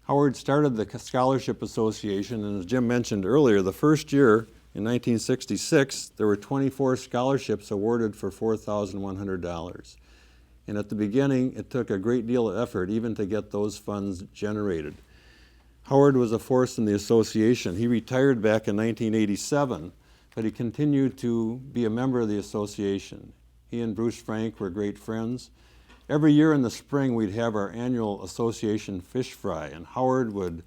D: Howard started the Scholarship Association, and as Jim mentioned earlier, the first year in 1966, there were 24 scholarships awarded for $4,100. And at the beginning, it took a great deal of effort even to get those funds generated. Howard was a force in the association. He retired back in 1987, but he continued to be a member of the association. He and Bruce Frank were great friends. Every year in the spring, we'd have our annual association fish fry, and Howard would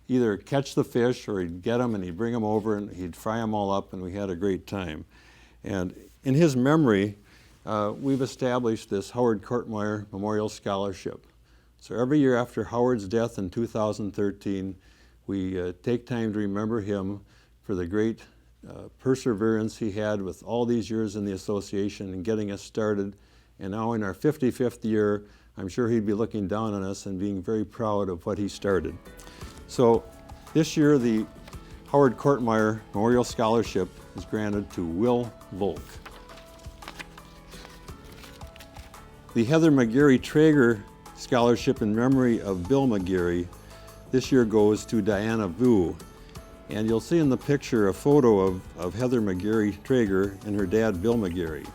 D: either catch the fish or he'd get them and he'd bring them over and he'd fry them all up, and we had a great time. And in his memory, we've established this Howard Kortmeyer Memorial Scholarship. So every year after Howard's death in 2013, we take time to remember him for the great perseverance he had with all these years in the association and getting us started. And now in our 55th year, I'm sure he'd be looking down on us and being very proud of what he started. So this year, the Howard Kortmeyer Memorial Scholarship is granted to Will Volk. The Heather McGarry Traeger Scholarship in memory of Bill McGarry this year goes to Diana Vu. And you'll see in the picture a photo of Heather McGarry Traeger and her dad, Bill McGarry.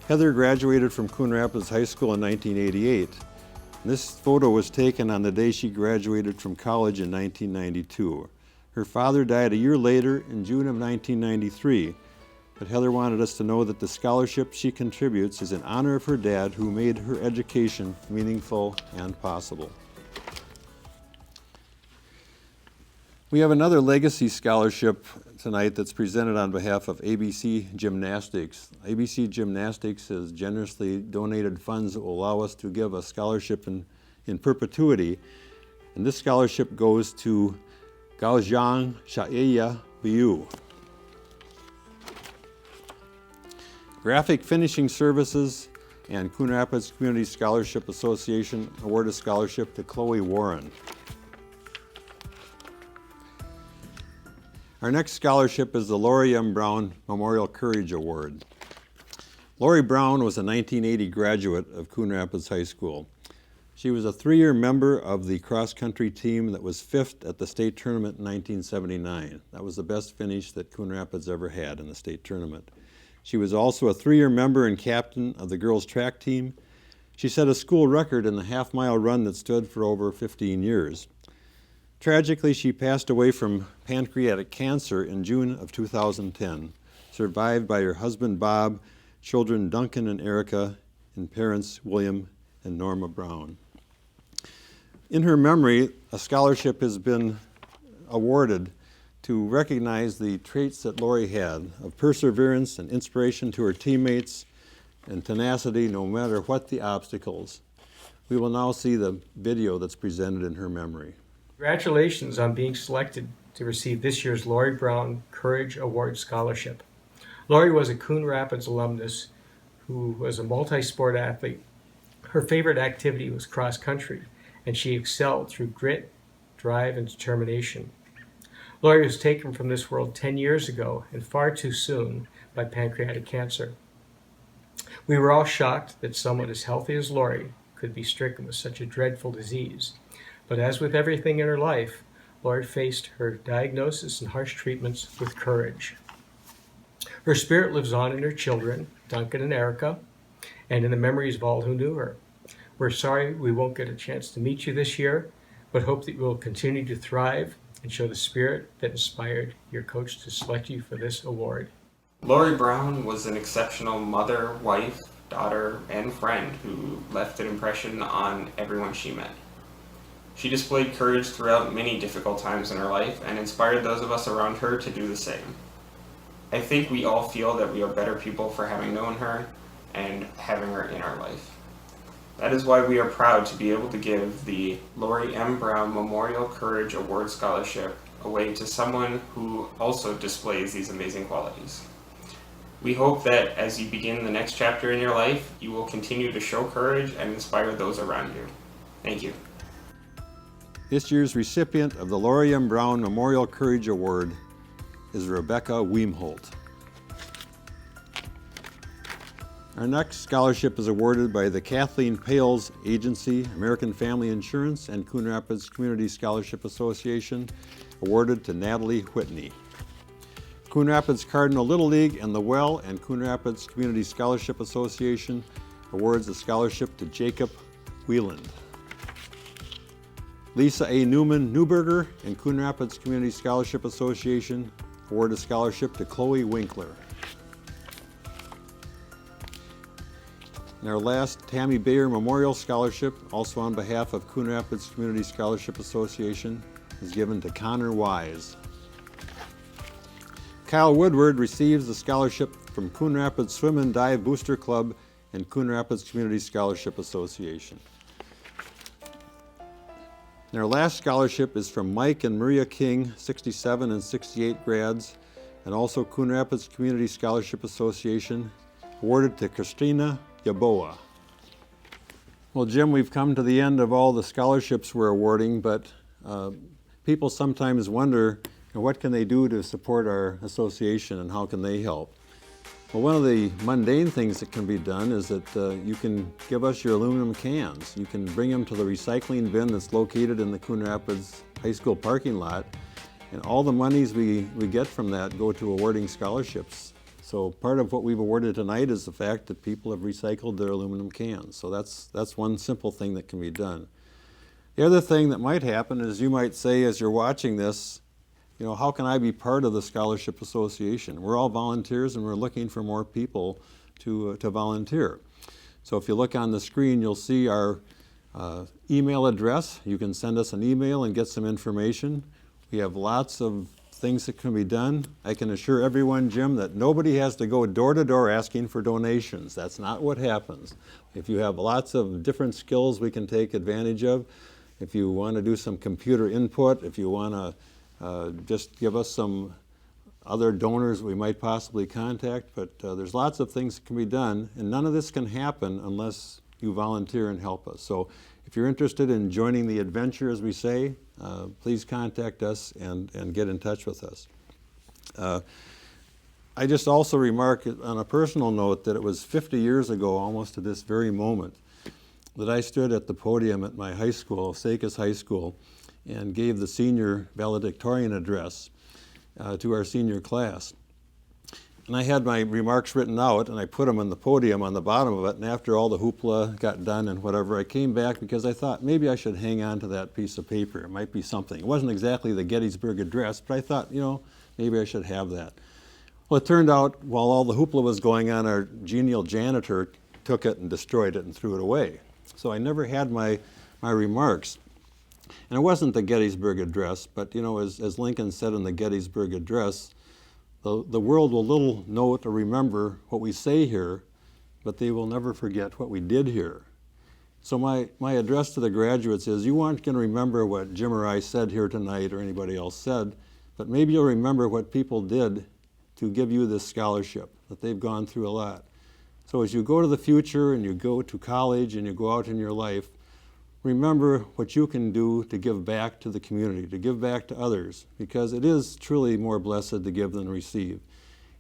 D: Heather graduated from Coon Rapids High School in 1988. This photo was taken on the day she graduated from college in 1992. Her father died a year later in June of 1993, but Heather wanted us to know that the scholarship she contributes is in honor of her dad, who made her education meaningful and possible. We have another legacy scholarship tonight that's presented on behalf of ABC Gymnastics. ABC Gymnastics has generously donated funds that will allow us to give a scholarship in perpetuity. And this scholarship goes to Gaojiang Shaeya Biu. Graphic Finishing Services and Coon Rapids Community Scholarship Association award a scholarship to Chloe Warren. Our next scholarship is the Lori M. Brown Memorial Courage Award. Lori Brown was a 1980 graduate of Coon Rapids High School. She was a 3-year member of the cross-country team that was 5th at the state tournament in 1979. That was the best finish that Coon Rapids ever had in the state tournament. She was also a 3-year member and captain of the girls' track team. She set a school record in the half-mile run that stood for over 15 years. Tragically, she passed away from pancreatic cancer in June of 2010, survived by her husband Bob, children Duncan and Erica, and parents William and Norma Brown. In her memory, a scholarship has been awarded to recognize the traits that Lori had of perseverance and inspiration to her teammates and tenacity no matter what the obstacles. We will now see the video that's presented in her memory.
N: Congratulations on being selected to receive this year's Lori Brown Courage Award Scholarship. Lori was a Coon Rapids alumnus who was a multi-sport athlete. Her favorite activity was cross country, and she excelled through grit, drive, and determination. Lori was taken from this world 10 years ago and far too soon by pancreatic cancer. We were all shocked that someone as healthy as Lori could be stricken with such a dreadful disease. But as with everything in her life, Lori faced her diagnosis and harsh treatments with courage. Her spirit lives on in her children, Duncan and Erica, and in the memories of all who knew her. We're sorry we won't get a chance to meet you this year, but hope that you will continue to thrive and show the spirit that inspired your coach to select you for this award.
O: Lori Brown was an exceptional mother, wife, daughter, and friend who left an impression on everyone she met. She displayed courage throughout many difficult times in her life and inspired those of us around her to do the same. I think we all feel that we are better people for having known her and having her in our life. That is why we are proud to be able to give the Lori M. Brown Memorial Courage Award Scholarship away to someone who also displays these amazing qualities. We hope that as you begin the next chapter in your life, you will continue to show courage and inspire those around you. Thank you.
D: This year's recipient of the Lori M. Brown Memorial Courage Award is Rebecca Weemholt. Our next scholarship is awarded by the Kathleen Pales Agency, American Family Insurance, and Coon Rapids Community Scholarship Association, awarded to Natalie Whitney. Coon Rapids Cardinal Little League and the Well and Coon Rapids Community Scholarship Association awards a scholarship to Jacob Wieland. Lisa A. Newberger and Coon Rapids Community Scholarship Association award a scholarship to Chloe Winkler. And our last Tammy Bayer Memorial Scholarship, also on behalf of Coon Rapids Community Scholarship Association, is given to Connor Wise. Kyle Woodward receives the scholarship from Coon Rapids Swim and Dive Booster Club and Coon Rapids Community Scholarship Association. And our last scholarship is from Mike and Maria King, 67 and 68 grads, and also Coon Rapids Community Scholarship Association, awarded to Christina Yaboa. Well, Jim, we've come to the end of all the scholarships we're awarding, but people sometimes wonder, what can they do to support our association and how can they help? Well, one of the mundane things that can be done is that you can give us your aluminum cans. You can bring them to the recycling bin that's located in the Coon Rapids High School parking lot, and all the monies we get from that go to awarding scholarships. So part of what we've awarded tonight is the fact that people have recycled their aluminum cans. So that's one simple thing that can be done. The other thing that might happen is you might say as you're watching this, how can I be part of the Scholarship Association? We're all volunteers and we're looking for more people to volunteer. So if you look on the screen, you'll see our email address. You can send us an email and get some information. We have lots of things that can be done. I can assure everyone, Jim, that nobody has to go door to door asking for donations. That's not what happens. If you have lots of different skills we can take advantage of, if you want to do some computer input, if you want to just give us some other donors we might possibly contact, but there's lots of things that can be done, and none of this can happen unless you volunteer and help us. So if you're interested in joining the adventure, as we say, please contact us and get in touch with us. I just also remark on a personal note that it was 50 years ago, almost to this very moment, that I stood at the podium at my high school, Crcsa High School, and gave the senior valedictorian address to our senior class. And I had my remarks written out, and I put them on the podium on the bottom of it, and after all the hoopla got done and whatever, I came back because I thought maybe I should hang on to that piece of paper. It might be something. It wasn't exactly the Gettysburg Address, but I thought, you know, maybe I should have that. Well, it turned out while all the hoopla was going on, our genial janitor took it and destroyed it and threw it away. So I never had my remarks. And it wasn't the Gettysburg Address, but you know, as Lincoln said in the Gettysburg Address, the world will little note or remember what we say here, but they will never forget what we did here. So my address to the graduates is, you aren't going to remember what Jim or I said here tonight or anybody else said, but maybe you'll remember what people did to give you this scholarship, that they've gone through a lot. So as you go to the future and you go to college and you go out in your life, remember what you can do to give back to the community, to give back to others, because it is truly more blessed to give than receive.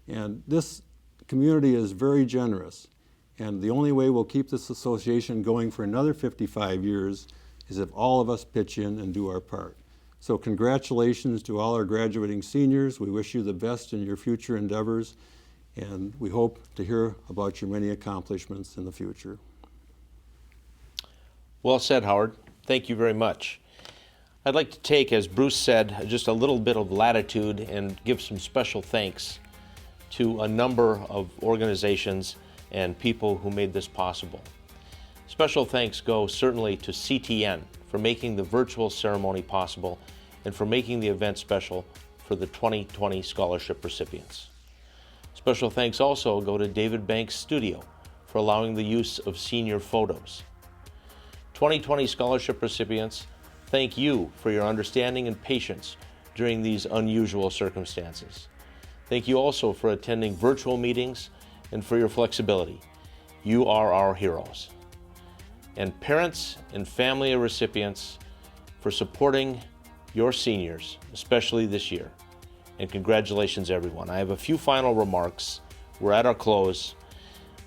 D: And this community is very generous, and the only way we'll keep this association going for another 55 years is if all of us pitch in and do our part. So congratulations to all our graduating seniors. We wish you the best in your future endeavors, and we hope to hear about your many accomplishments in the future.
B: Well said, Howard. Thank you very much. I'd like to take, as Bruce said, just a little bit of latitude and give some special thanks to a number of organizations and people who made this possible. Special thanks go certainly to CTN for making the virtual ceremony possible and for making the event special for the 2020 scholarship recipients. Special thanks also go to David Banks Studio for allowing the use of senior photos. 2020 scholarship recipients, thank you for your understanding and patience during these unusual circumstances. Thank you also for attending virtual meetings and for your flexibility. You are our heroes. And parents and family of recipients for supporting your seniors, especially this year. And congratulations, everyone. I have a few final remarks. We're at our close.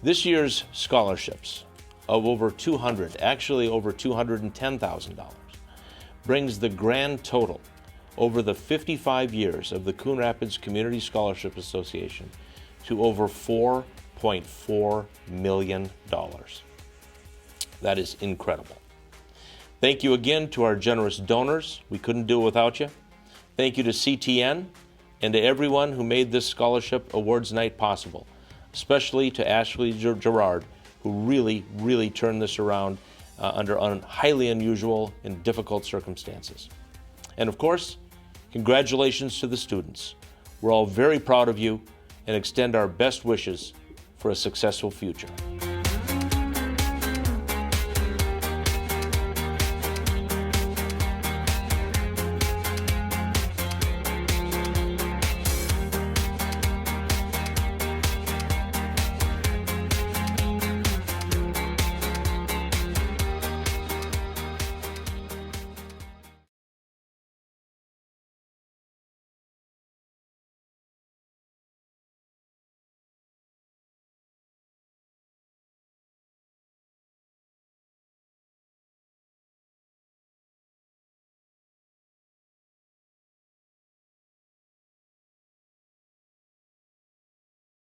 B: This year's scholarships of over 200, actually over $210,000, brings the grand total over the 55 years of the Coon Rapids Community Scholarship Association to over $4.4 million. That is incredible. Thank you again to our generous donors. We couldn't do it without you. Thank you to CTN and to everyone who made this scholarship awards night possible, especially to Ashley Gerard, who really turned this around under highly unusual and difficult circumstances. And of course, congratulations to the students. We're all very proud of you and extend our best wishes for a successful future.